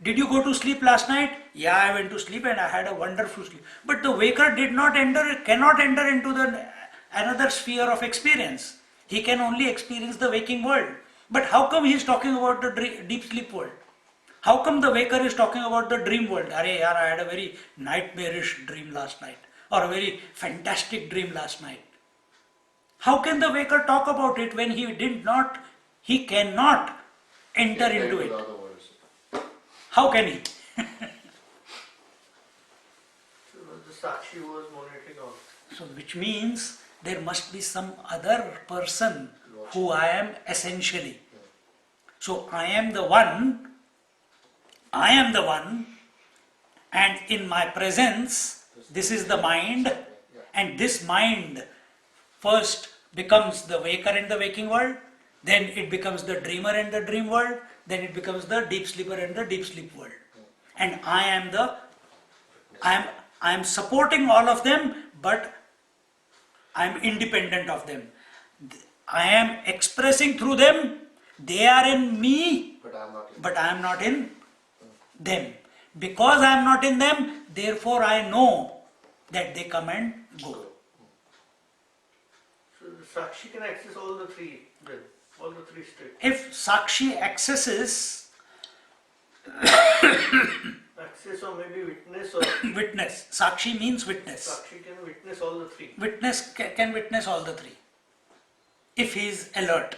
Did you go to sleep last night? Yeah, I went to sleep and I had a wonderful sleep. But the waker cannot enter into another sphere of experience. He can only experience the waking world. But how come he is talking about the deep sleep world? How come the waker is talking about the dream world? Arey yaar, I had a very nightmarish dream last night, or a very fantastic dream last night. How can the waker talk about it when he cannot enter into it? The other worlds. How can he? So the Sakshi was monitoring all. So which means there must be some other person who I am essentially. So I am the one, and in my presence, this is the mind, and this mind first becomes the waker in the waking world, then it becomes the dreamer in the dream world, then it becomes the deep sleeper in the deep sleep world. And I am supporting all of them, but I am independent of them. I am expressing through them, they are in me, But I but I am not in am not in them. Because I am not in them, therefore I know that they come and go. So the Sakshi can access all the three then, all the three states. If Sakshi accesses Access or maybe witness or witness, Sakshi means witness. Sakshi can witness all the three. Witness can witness all the three. If he is alert.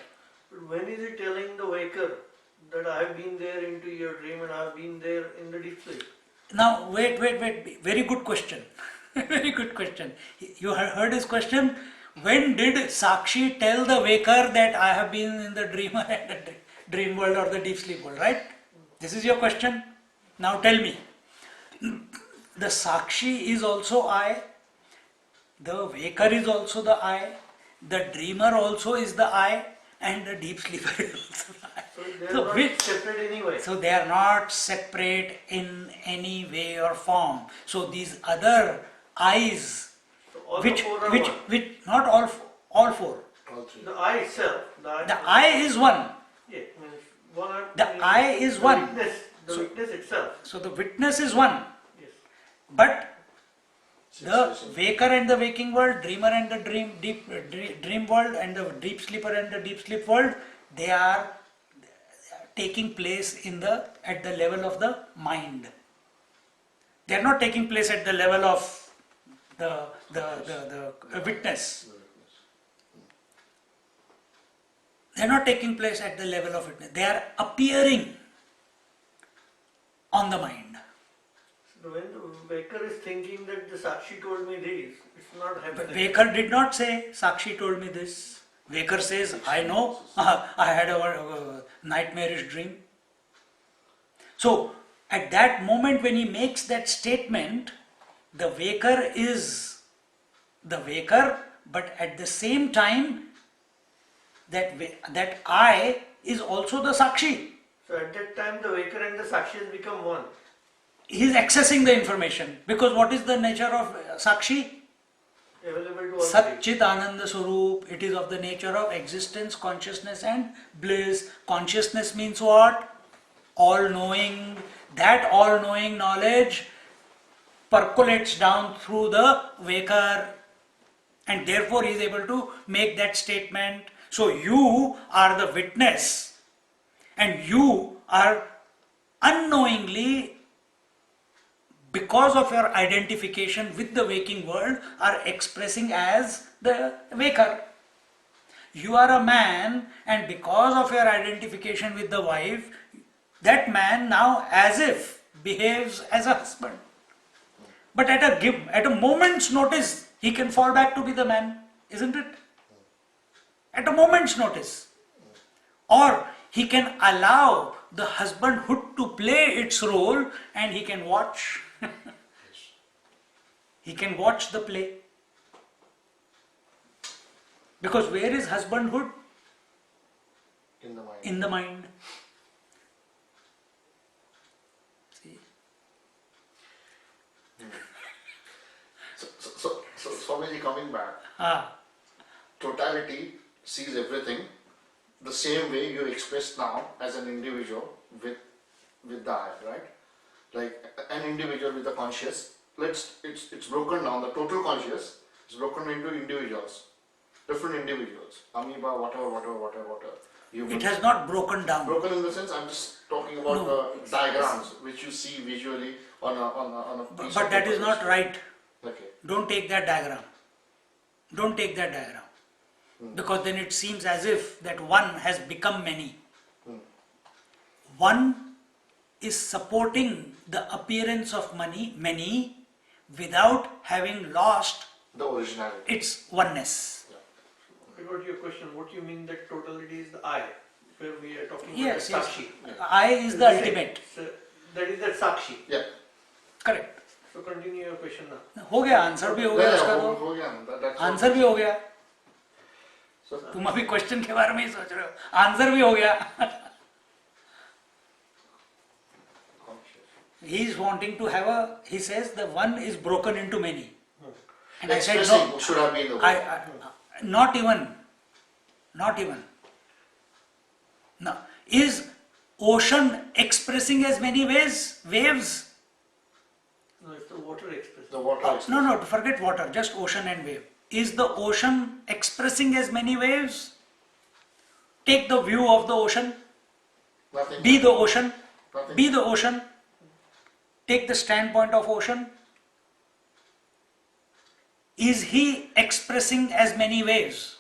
But when is he telling the waker that I have been there into your dream and I have been there in the deep sleep? Now wait. Very good question. Very good question. You have heard his question? When did Sakshi tell the waker that I have been in the dreamer and the dream world or the deep sleep world, right? This is your question. Now tell me. The Sakshi is also I. The waker is also the I. The dreamer also is the I. And the deep sleeper is also the I. So they are So not which- separate anyway. So they are not separate in any way or form. So these other eyes, So all which the four are one. not all four. all three. The I itself, The I is one. yeah, means one are, The I is the one. the So- witness itself. So the witness is one. Yes. But the Sensation. waker and the waking world, dreamer and the dream world, and the deep sleeper and the deep sleep world, they are taking place at the level of the mind. They are not taking place at the level of the witness. The witness. They are not taking place at the level of witness. They are appearing on the mind. So when the waker is thinking that the Sakshi told me this, it's not But happening. Waker did not say, Sakshi told me this. Waker says, I know, I had a nightmarish dream. So, at that moment when he makes that statement, the waker is the waker, but at the same time, that I is also the Sakshi. So at that time, the waker and the Sakshi has become one. He is accessing the information because what is the nature of Sakshi? Available to all three. Satchit Ananda Swarup, it is of the nature of existence, consciousness and bliss. Consciousness means what? All-knowing. That all-knowing knowledge percolates down through the waker and therefore he is able to make that statement. So you are the witness and you are unknowingly, because of your identification with the waking world, are expressing as the waker. You are a man and because of your identification with the wife, that man now as if behaves as a husband. But at a moment's notice, he can fall back to be the man, isn't it? At a moment's notice. Or he can allow the husbandhood to play its role and he can watch. He can watch the play. Because where is husbandhood? In the mind. In the mind. See? So Swamiji, coming back, Ah, totality sees everything the same way you express now as an individual with the I, right? Like an individual with the conscious. It's broken down. The total conscious is broken into individuals, different individuals, amoeba, whatever. it has not broken down. Broken in the sense, I'm just talking about No. the diagrams which you see visually on a piece But of that paper. is not right. Okay. Don't take that diagram. Don't take that diagram. Because then it seems as if that one has become many. One is supporting the appearance of many without having lost The originality. its oneness. I got your question. What you mean that totality is the I, where we are talking Yes, about yes. the Sakshi? I is the ultimate. So that is that Sakshi. Yeah. Correct. So continue your question now. हो गया answer भी हो गया उसका तो हो गया ना, that's आंसर भी हो गया So, तुम अभी क्वेश्चन के बारे में ही सोच रहे हो आंसर भी हो गया he is wanting to have he says the one is broken into many and I said expressing no should have been the way. not even no is ocean expressing as many waves No, it's the water expression. The water no forget water just ocean and wave is the ocean expressing as many waves take the view of the ocean Nothing. be the ocean Nothing. be the ocean take the standpoint of ocean is he expressing as many waves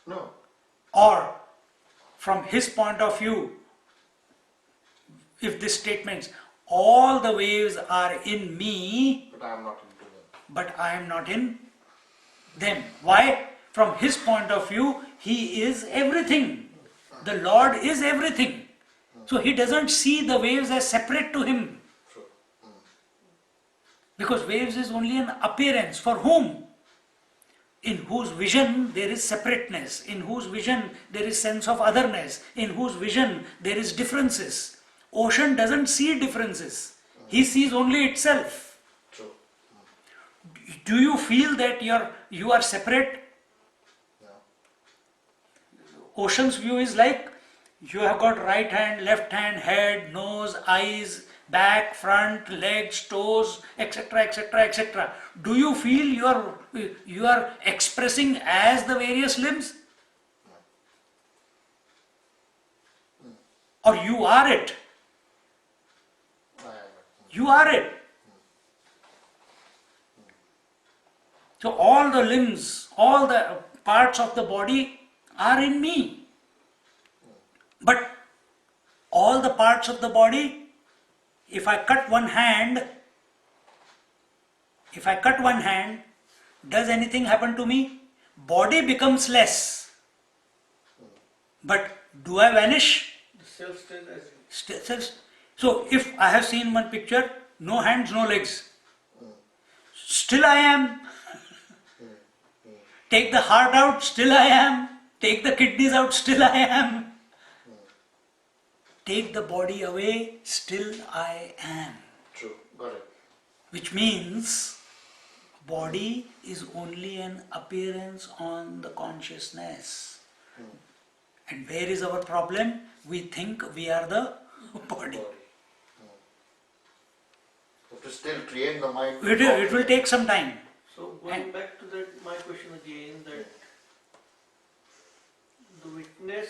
No. or from his point of view if this statement all the waves are in me But I am not into them. but I am not in them. Why? From his point of view, he is everything. The Lord is everything. So he doesn't see the waves as separate to him. True. Because waves is only an appearance. For whom? In whose vision there is separateness. In whose vision there is sense of otherness. In whose vision there is differences. Ocean doesn't see differences. He sees only itself. True. Do you feel that you are separate? Yeah. Ocean's view is like you have got right hand, left hand, head, nose, eyes, back, front, legs, toes, etc., etc., etc. Do you feel you are expressing as the various limbs? Or you are it? I am. You are it. So all the limbs, all the parts of the body are in me. But all the parts of the body, if I cut one hand, does anything happen to me? Body becomes less. But do I vanish? The self stays as So if I have seen one picture, no hands, no legs, still I am. Take the heart out, still I am. Take the kidneys out, still I am. Take the body away, still I am. True, got it. Which means body is only an appearance on the consciousness. And where is our problem? We think we are the body. To still train the mind. It will take some time. So going back to that, my question again, that the witness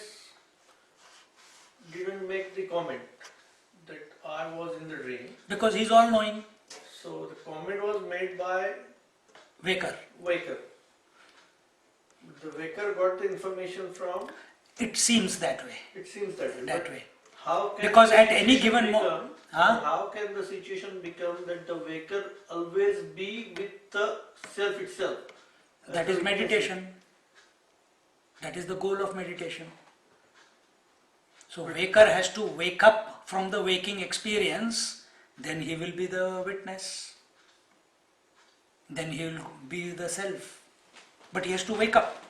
didn't make the comment that I was in the dream. Because he's all knowing. So the comment was made by Waker. waker. The waker got the information from, It seems that way. it seems that way. That But way. how can Because the at any situation given become- Huh? How can the situation become that the waker always be with the self itself? That is meditation. That is the goal of meditation. So waker has to wake up from the waking experience, then he will be the witness. Then he will be the self. But he has to wake up.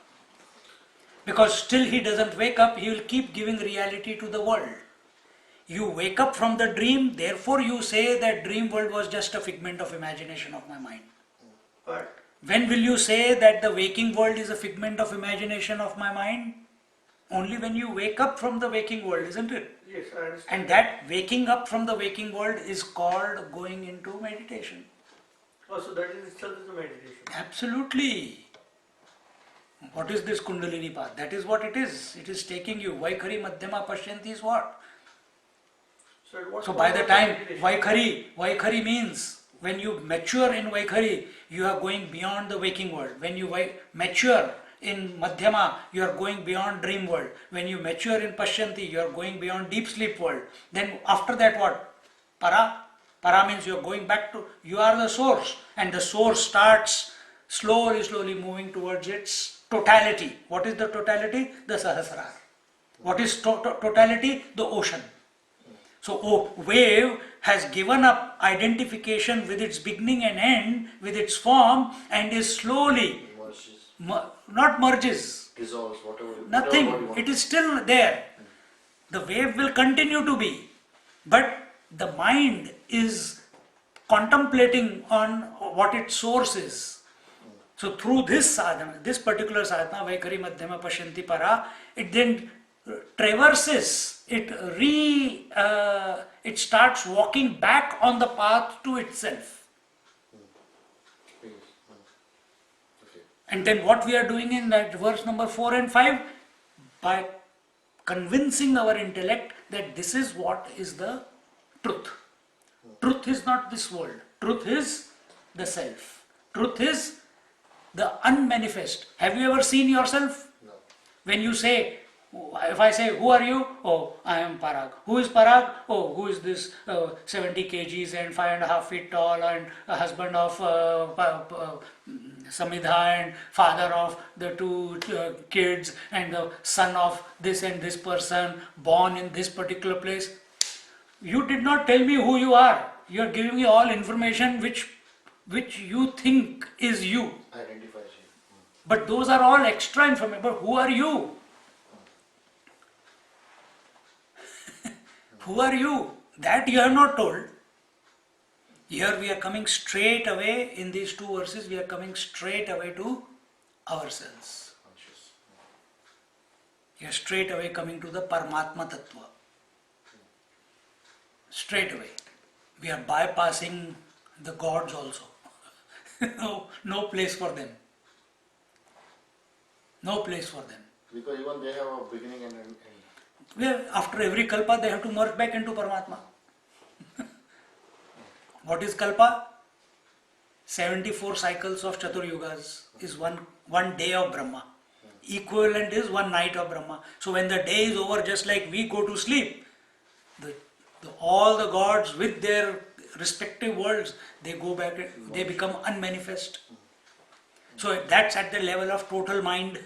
Because still he doesn't wake up, he will keep giving reality to the world. You wake up from the dream, therefore you say that dream world was just a figment of imagination of my mind. But When will you say that the waking world is a figment of imagination of my mind? Only when you wake up from the waking world, isn't it? yes, I understand. And that waking up from the waking world is called going into meditation. Also, that is itself is a meditation. Absolutely. What is this Kundalini path? That is what it is. It is taking you. Vaikhari Madhyama Pashyanti is what? So, at what So point by the of time meditation- Vaikhari means when you mature in Vaikhari, you are going beyond the waking world. When you mature in Madhyama, you are going beyond dream world. When you mature in Pashyanti, you are going beyond deep sleep world. Then after that what? Para? Para means you are going back to, you are the source. And the source starts slowly moving towards its totality. What is the totality? The Sahasrara. What is totality? The ocean. So wave has given up identification with its beginning and end, with its form, and is slowly, Merges, not merges, dissolves, whatever. nothing, whatever you want. it is still there. The wave will continue to be, but the mind is contemplating on what its source is. So through this sadhana, this particular sadhana, Vaikhari Madhyama Pashyanti Para, it then traverses, it starts walking back on the path to itself. Please. Okay. And then what we are doing in that verse number 4 and 5, by convincing our intellect that this is what is the truth. Truth is not this world. Truth is the self. Truth is the unmanifest. Have you ever seen yourself? No. When you say, if I say, who are you? Oh, I am Parag. Who is Parag? Oh, who is this 70 kgs and 5.5 feet tall and a husband of Samidha and father of the two kids and the son of this and this person born in this particular place. You did not tell me who you are. You are giving me all information which you think is you. Identifies you. But those are all extra information. But who are you? Who are you? That you have not told. Here we are coming straight away, in these two verses, we are coming straight away to ourselves. Conscious. We are straight away coming to the Paramatma Tattva. Straight away. We are bypassing the gods also. No place for them. No place for them. Because even they have a beginning and an end. Well, after every kalpa, they have to merge back into Paramatma. What is kalpa? 74 cycles of Chatur Yugas is one day of Brahma. Equivalent is one night of Brahma. So when the day is over, just like we go to sleep, all the gods with their respective worlds, they go back, they become unmanifest. So that's at the level of total mind.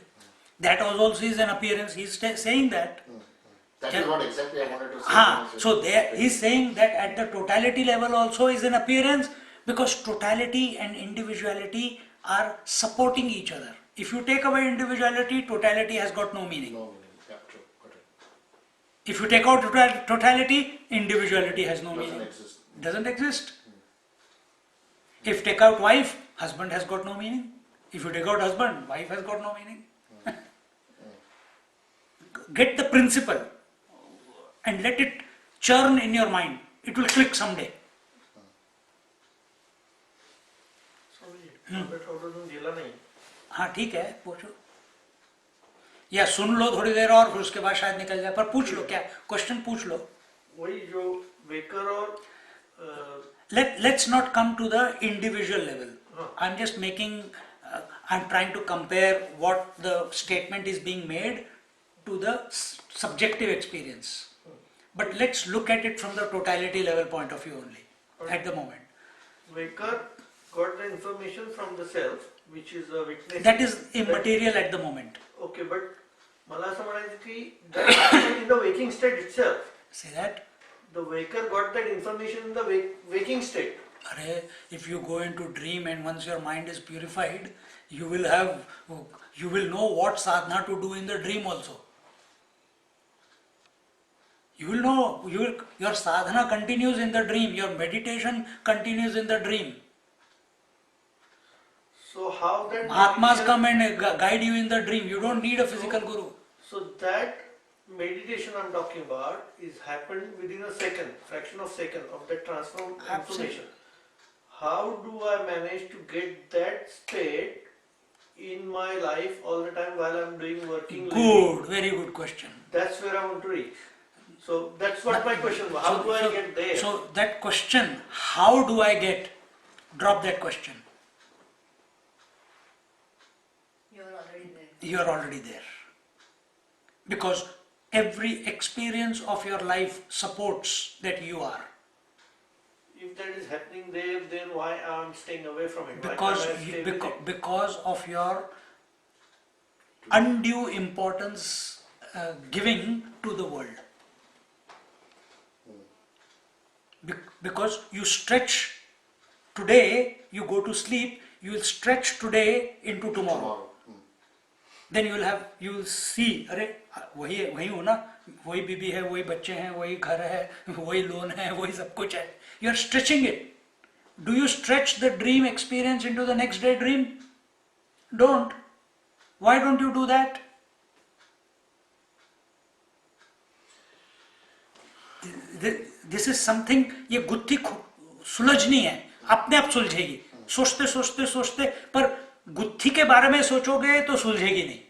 That also is an appearance. He is saying that. That is what exactly I wanted to say. So there he is saying that at the totality level also is an appearance, because totality and individuality are supporting each other. If you take away individuality, totality has got no meaning. No meaning. Yeah, true. Got it. If you take out totality, individuality has no Doesn't meaning. exist. Doesn't exist. If take out wife, husband has got no meaning. If you take out husband, wife has got no meaning. Get the principle and let it churn in your mind. It will click someday. थोड़ा जिला नहीं. हाँ ठीक है, पूछो. या सुन लो थोड़ी देर और फिर उसके बाद शायद निकल जाए, पर पूछ लो, क्या क्वेश्चन पूछ लो. वही जो वेकर और Let's not come to the individual level. I'm just I'm trying to compare what the statement is being made to the subjective experience. But let's look at it from the totality level point of view only at the moment. Waker got the information from the self, which is a witness. That is immaterial at the moment. Okay, but मला असं म्हणायचं की that happened in the waking state itself. Say that. The waker got that information in the waking state. If you go into dream and once your mind is purified, you will know what sadhana to do in the dream also. You will know, your sadhana continues in the dream, your meditation continues in the dream. So how that Mahatmas come and guide you in the dream. You don't need a physical guru. So that meditation I'm talking about is happened within a second, fraction of second of that transformed information. How do I manage to get that state in my life all the time while I'm doing working? Good, very good question. That's where I want to reach. So that's what my question was. How do I get there? So that question, how do I get? Drop that question. You're already there. You are already there. Because every experience of your life supports that you are. If that is happening there, then why I'm staying away from it? Because of your undue importance giving to the world. Because you stretch today, you go to sleep, you will stretch today into tomorrow. Then you will see, अरे वही हूँ ना, वही बीबी है, वही बच्चे हैं, वही घर है, वही लोन है, वही सब कुछ है. You are stretching it. Do you stretch the dream experience into the next day dream? Don't. Why don't you do that? This is something, ये गुत्थी सुलझनी है, अपने आप सुलझेगी. सोचते सोचते सोचते, पर गुत्थी के बारे में सोचोगे तो सुलझेगी नहीं.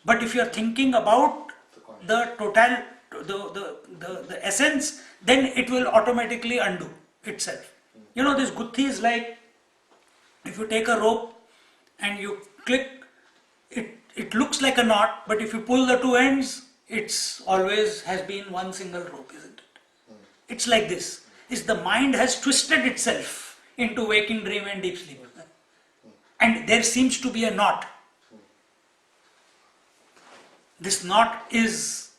But if you are thinking about the total, the essence, then it will automatically undo itself. You know, this guthi is like, if you take a rope and you click, it looks like a knot, but if you pull the two ends, it's always has been one single rope, isn't it? It's like this. Is the mind has twisted itself into waking dream and deep sleep. And there seems to be a knot. This knot is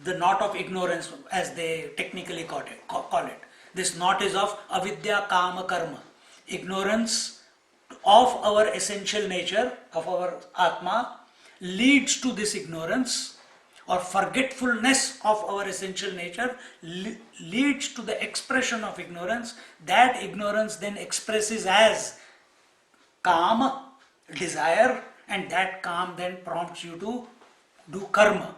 the knot of ignorance, as they technically call it. This knot is of avidya kama karma, ignorance of our essential nature, of our atma, leads to this ignorance, or forgetfulness of our essential nature leads to the expression of ignorance. That ignorance then expresses as kama, desire, and that calm then prompts you to do karma,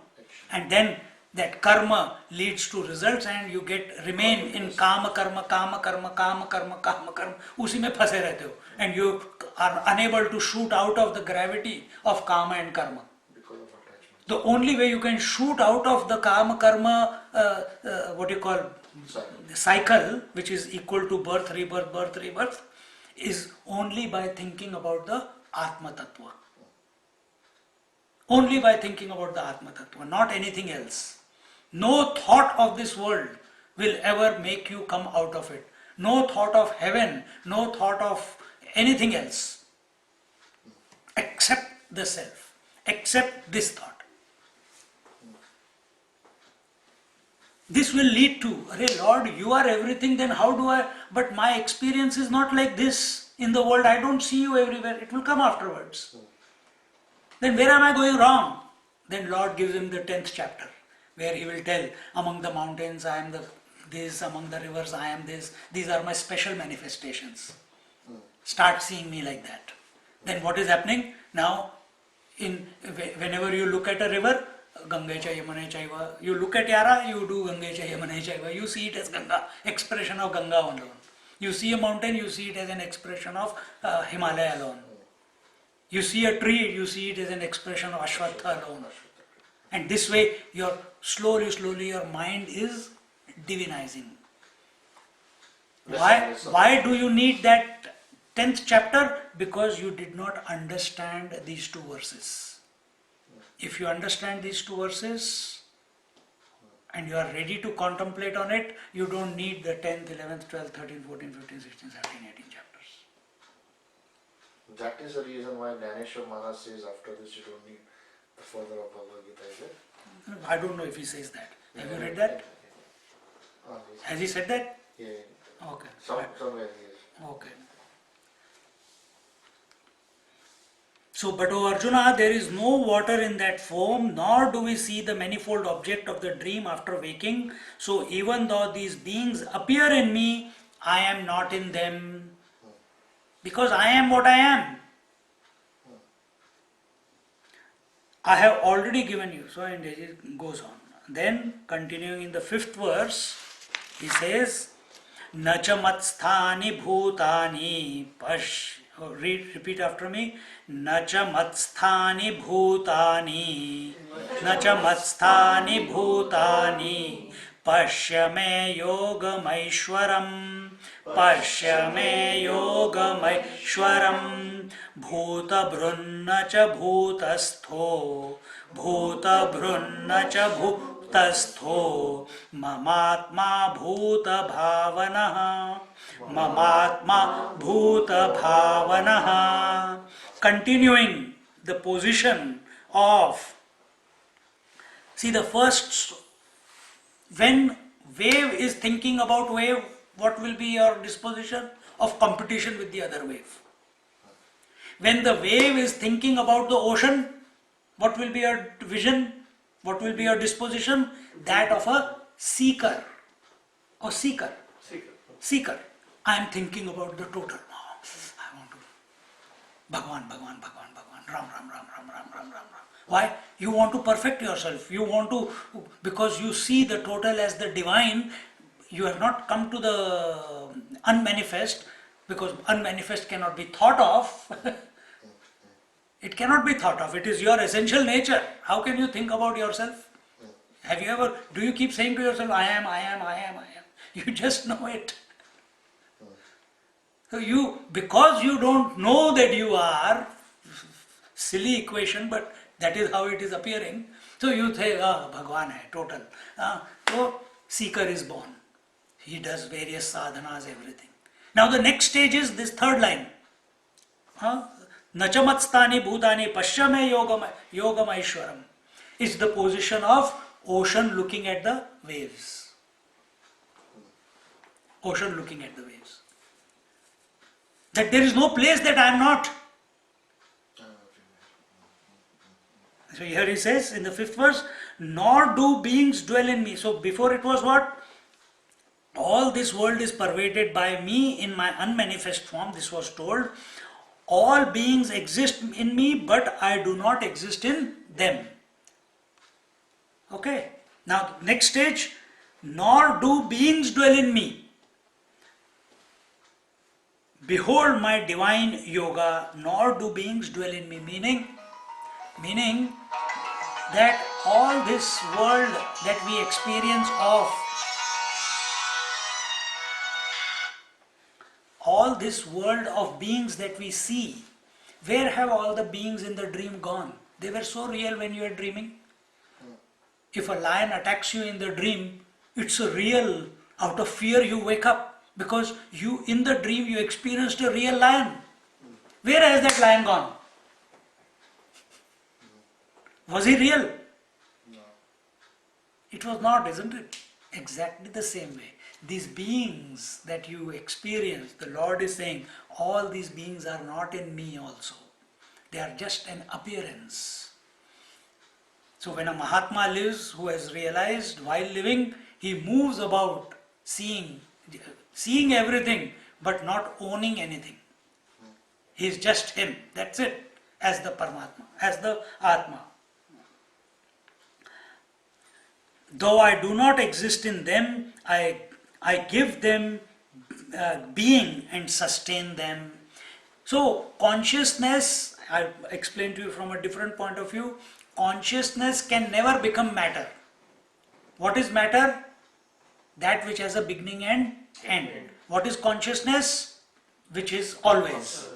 and then that karma leads to results, and you remain in kama karma, kama karma, kama karma, kama karma. उसी में फंसे रहते हो, and you are unable to shoot out of the gravity of kama and karma. The only way you can shoot out of the kama karma, cycle, which is equal to birth, rebirth, is only by thinking about the Atma Tattva. Only by thinking about the Atma Tattva, not anything else. No thought of this world will ever make you come out of it. No thought of heaven, no thought of anything else. Except the self, except this thought. This will lead to, Lord, you are everything, then how do I, but my experience is not like this. in the world. I don't see you everywhere. It will come afterwards. Then where am I going wrong? Then Lord gives him the 10th chapter, where he will tell, among the mountains I am this, among the rivers I am this. These are my special manifestations. Start seeing me like that. Then what is happening? Now, whenever you look at a river, Gange cha Yamune chaiva, you look at Yara, you do Gange cha Yamune chaiva, you see it as Ganga, expression of Ganga alone. You see a mountain, you see it as an expression of Himalaya alone. You see a tree, you see it as an expression of Ashwatha alone. And this way, slowly your mind is divinizing. Why do you need that 10th chapter? Because you did not understand these two verses. If you understand these two verses and you are ready to contemplate on it, you don't need the 10th, 11th, 12th, 13th, 14th, 15th, 16th, 17th, 18th chapters. That is the reason why Gyaneshwari Maharaj says after this you don't need the further of Bhagavad Gita, is it? I don't know if he says that. Have you read that? Has he said that? Yeah. Okay. Somewhere he is. Okay. So, but O Arjuna, there is no water in that foam, nor do we see the manifold object of the dream after waking. So, even though these beings appear in me, I am not in them. Because I am what I am. I have already given you. So, and it goes on. Then, continuing in the 5th verse, he says, Nacha matsthani bhutani pash. Repeat after me. Nacha matsthani bhutani. Nacha matsthani bhutani. Pashya me yogamaishwaram. Pashya me yogamaishwaram. Bhuta brunna cha bhutastho. Bhuta brunna cha bhutastho. Mamatma bhuta bhavanaha. Mamatma bhuta bhavanaha. Continuing the position of, see the first, when wave is thinking about wave, what will be your disposition? Of competition with the other wave. When the wave is thinking about the ocean, what will be your vision? What will be your disposition? That of a seeker. Or seeker. Seeker. I am thinking about the total. I want to. Bhagwan, Ram, Ram. Why? You want to perfect yourself. You want to, because you see the total as the divine, you have not come to the unmanifest, because unmanifest cannot be thought of. It cannot be thought of. It is your essential nature. How can you think about yourself? Have you ever, do you keep saying to yourself, I am? You just know it. So because you don't know that you are, silly equation, but that is how it is appearing. So you say, Bhagwan hai, total. So seeker is born. He does various sadhanas, everything. Now the next stage is this third line. Nachamatstani bhutani pashyame yogam aishwaram. It's the position of ocean looking at the waves. Ocean looking at the waves. That there is no place that I am not. So here he says in the 5th verse, nor do beings dwell in me. So before it was what? All this world is pervaded by me in my unmanifest form. This was told. All beings exist in me, but I do not exist in them. Okay. Now next stage, nor do beings dwell in me. Behold my divine yoga, nor do beings dwell in me. Meaning that all this world that we experience of, all this world of beings that we see, where have all the beings in the dream gone? They were so real when you were dreaming. If a lion attacks you in the dream, it's a real, out of fear you wake up. Because you, in the dream, you experienced a real lion. Where has that lion gone? Was he real? No. It was not, isn't it? Exactly the same way. these beings that you experience, the Lord is saying, all these beings are not in me also. They are just an appearance. So when a Mahatma lives, who has realized while living, he moves about seeing everything but not owning anything. He is just him, that's it, as the Paramatma, as the Atma. Though I do not exist in them, I give them being and sustain them. So consciousness, I explained to you from a different point of view, consciousness can never become matter. What is matter? That which has a beginning and end. What is consciousness? Which is always.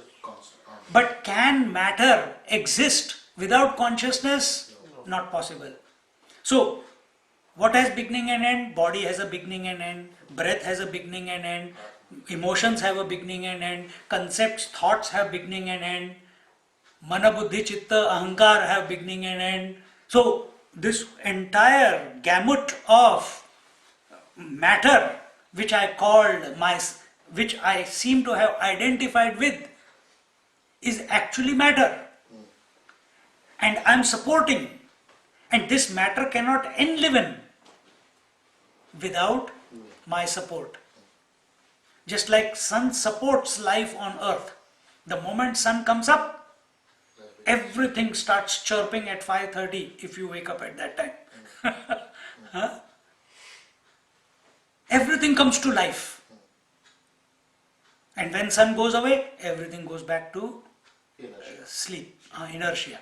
But can matter exist without consciousness? Not possible. So, what has beginning and end? Body has a beginning and end. Breath has a beginning and end. Emotions have a beginning and end. Concepts, thoughts have beginning and end. Mana, buddhi, chitta, ahankar have beginning and end. So, this entire gamut of matter, which I called which I seem to have identified with, is actually matter. And I am supporting. And this matter cannot live in without my support. Just like sun supports life on earth. The moment sun comes up, everything starts chirping at 5:30 if you wake up at that time. Huh? Everything comes to life. And when sun goes away, everything goes back to sleep, inertia.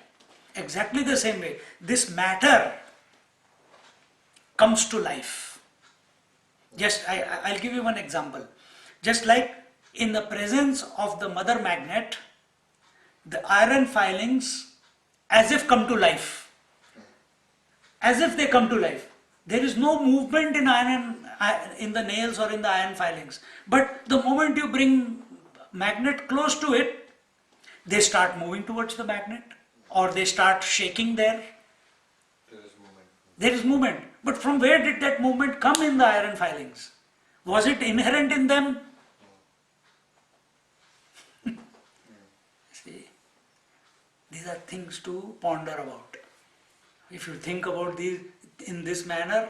Exactly the same way, this matter comes to life. Just, I'll give you one example. Just like in the presence of the mother magnet, the iron filings as if come to life. As if they come to life. There is no movement in in the nails or in the iron filings. But the moment you bring magnet close to it, they start moving towards the magnet, or they start shaking there. There is movement. But from where did that movement come in the iron filings? Was it inherent in them? See, these are things to ponder about. If you think about these in this manner,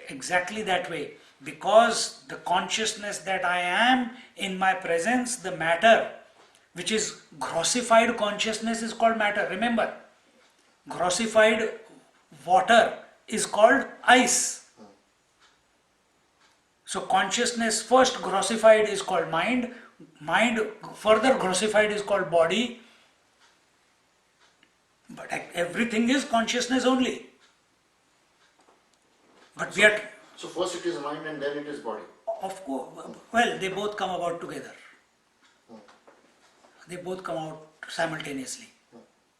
exactly that way, because the consciousness that I am in my presence, the matter, which is grossified consciousness, is called matter. Remember, grossified water is called ice. So consciousness first grossified is called mind, mind further grossified is called body, but everything is consciousness only. But we are... So first it is mind and then it is body. Of course, well, they both come about together. They both come out simultaneously.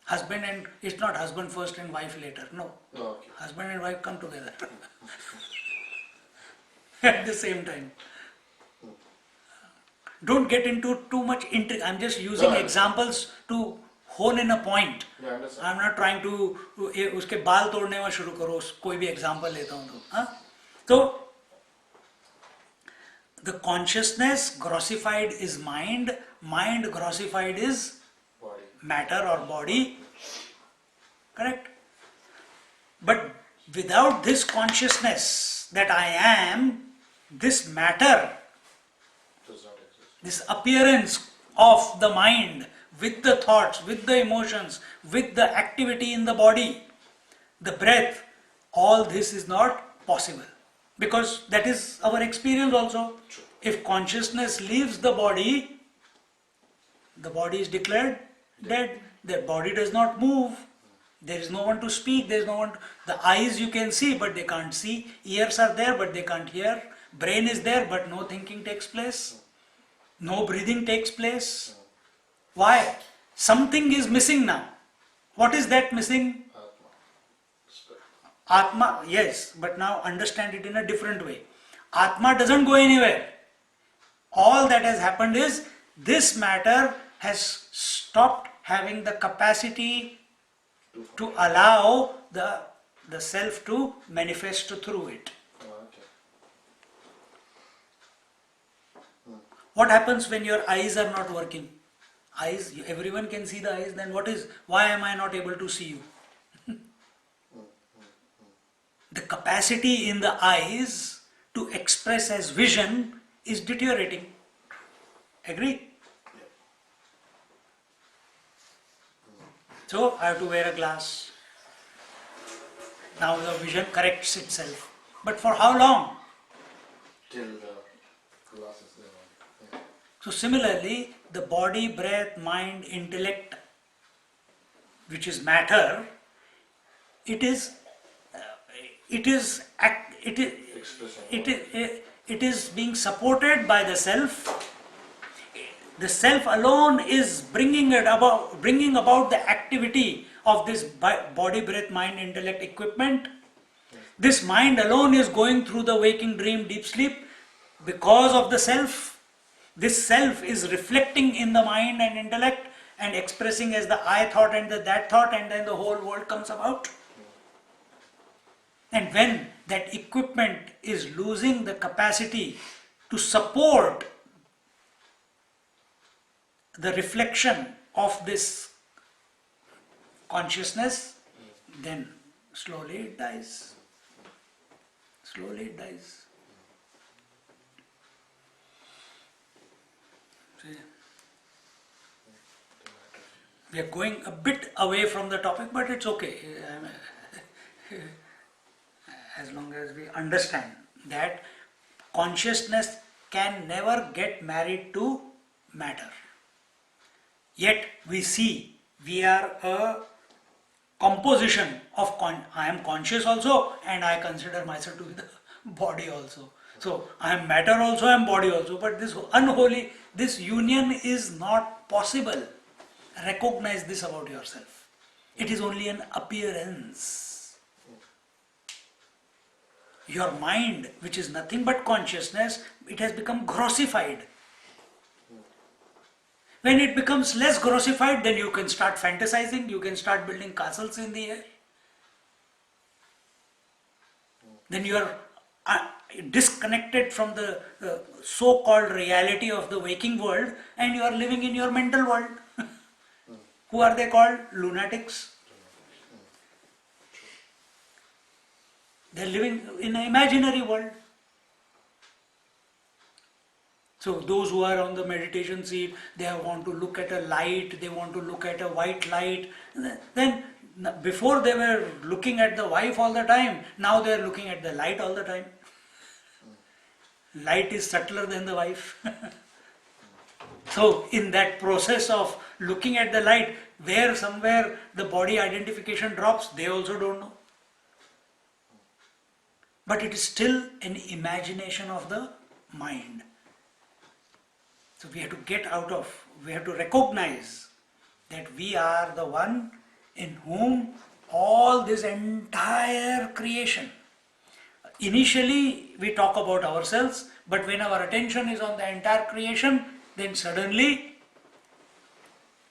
Husband and, it's not husband first and wife later, no. Oh, okay. Husband and wife come together at the same time. Don't get into too much intrigue. I'm just using examples to hone in a point. Yeah, I understand. I'm not trying to उसके बाल तोड़ने में शुरू करो, कोई भी example लेता हूँ तो, हाँ? So the consciousness grossified is mind, mind grossified is Body. matter or body, correct? But without this consciousness that I am, this matter, Does not exist. this appearance of the mind with the thoughts, with the emotions, with the activity in the body, the breath, all this is not possible. Because that is our experience also. True. If consciousness leaves the body is declared dead. The body does not move. There is no one to speak. There is no one. The eyes you can see, but they can't see. Ears are there, but they can't hear. Brain is there, but no thinking takes place. No breathing takes place. Why? Something is missing now. What is that missing? Atma. Spirit. Atma, yes, but now understand it in a different way. Atma doesn't go anywhere. All that has happened is this matter has stopped having the capacity to allow the self to manifest through it. Oh, okay. What happens when your eyes are not working? Eyes, everyone can see the eyes, then why am I not able to see you? The capacity in the eyes to express as vision is deteriorating. Agree? So I have to wear a glass. Now the vision corrects itself. But for how long? Till the glass is there. Yeah. So similarly, the body, breath, mind, intellect, which is matter, it is Expression. it is being supported by the self. The self alone is bringing about the activity of this body, breath, mind, intellect equipment. This mind alone is going through the waking, dream, deep sleep because of the self. This self is reflecting in the mind and intellect and expressing as the I thought and the that thought, and then the whole world comes about. And when that equipment is losing the capacity to support the reflection of this consciousness, then slowly it dies. Slowly it dies. See? We are going a bit away from the topic, but it's okay. As long as we understand that consciousness can never get married to matter. Yet we see we are a composition of I am conscious also, and I consider myself to be the body also. So I am matter also, I am body also, but this unholy, this union is not possible. Recognize this about yourself. It is only an appearance. Your mind, which is nothing but consciousness, it has become grossified. When it becomes less grossified, then you can start fantasizing, you can start building castles in the air. Then you are disconnected from the so-called reality of the waking world, and you are living in your mental world. Who are they called? Lunatics. They are living in an imaginary world. So those who are on the meditation seat, they want to look at a light, they want to look at a white light. Then before they were looking at the wife all the time, now they are looking at the light all the time. Light is subtler than the wife. So in that process of looking at the light, where somewhere the body identification drops, they also don't know. But it is still an imagination of the mind. So we have to recognize that we are the one in whom all this entire creation. Initially we talk about ourselves, but when our attention is on the entire creation, then suddenly,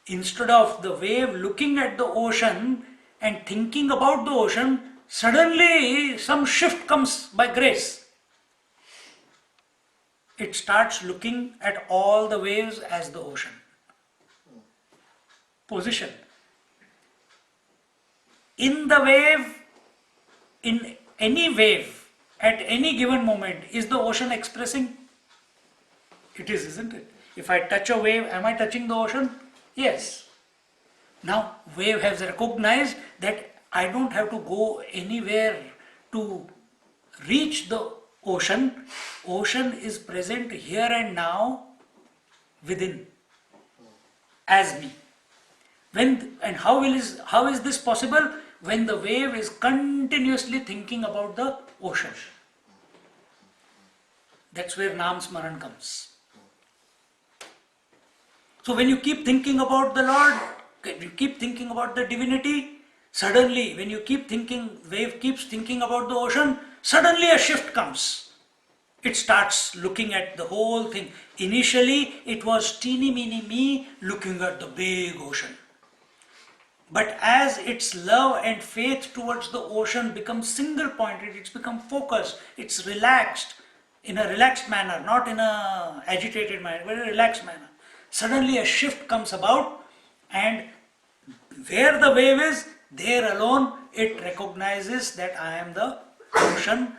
instead of the wave looking at the ocean and thinking about the ocean, suddenly some shift comes by grace. It starts looking at all the waves as the ocean. Position. In the wave, in any wave, at any given moment, is the ocean expressing? It is, isn't it? If I touch a wave, am I touching the ocean? Yes. Now, wave has recognized that I don't have to go anywhere to reach the ocean. Ocean is present here and now within, as me. How is this possible? When the wave is continuously thinking about the ocean. That's where Nam Smaran comes. So when you keep thinking about the Lord, you keep thinking about the divinity, suddenly when you keep thinking, wave keeps thinking about the ocean, suddenly a shift comes. It starts looking at the whole thing. Initially it was teeny meeny me looking at the big ocean. But as its love and faith towards the ocean becomes single pointed, it's become focused, it's relaxed, in a relaxed manner, not in a agitated manner, but in a relaxed manner. Suddenly a shift comes about, and where the wave is, there alone it recognizes that I am the ocean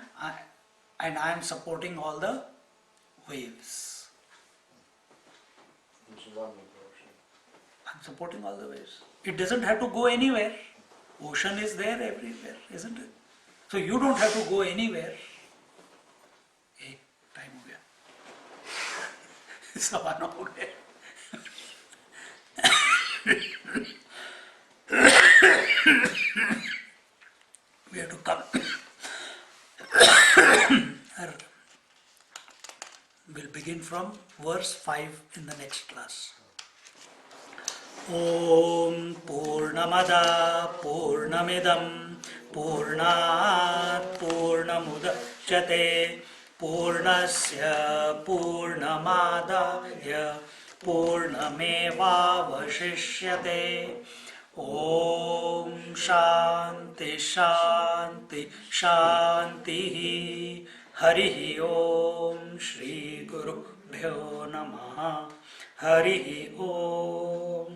and I am supporting all the waves. It's one with the ocean. I'm supporting all the waves. It doesn't have to go anywhere. Ocean is there everywhere, isn't it? So you don't have to go anywhere. Hey, time हो गया. सवा नौ हो गए. We have to come. We'll begin from verse 5 in the next class. ॐ पूर्णमदा पूर्णमिदं पूर्णात् पूर्णमुदच्यते पूर्णस्य पूर्णमादाय पूर्णमेवावशिष्यते ॐ शान्ति शान्ति शान्तिः हरिः ॐ श्रीगुरुभ्यो नमः हरिः ॐ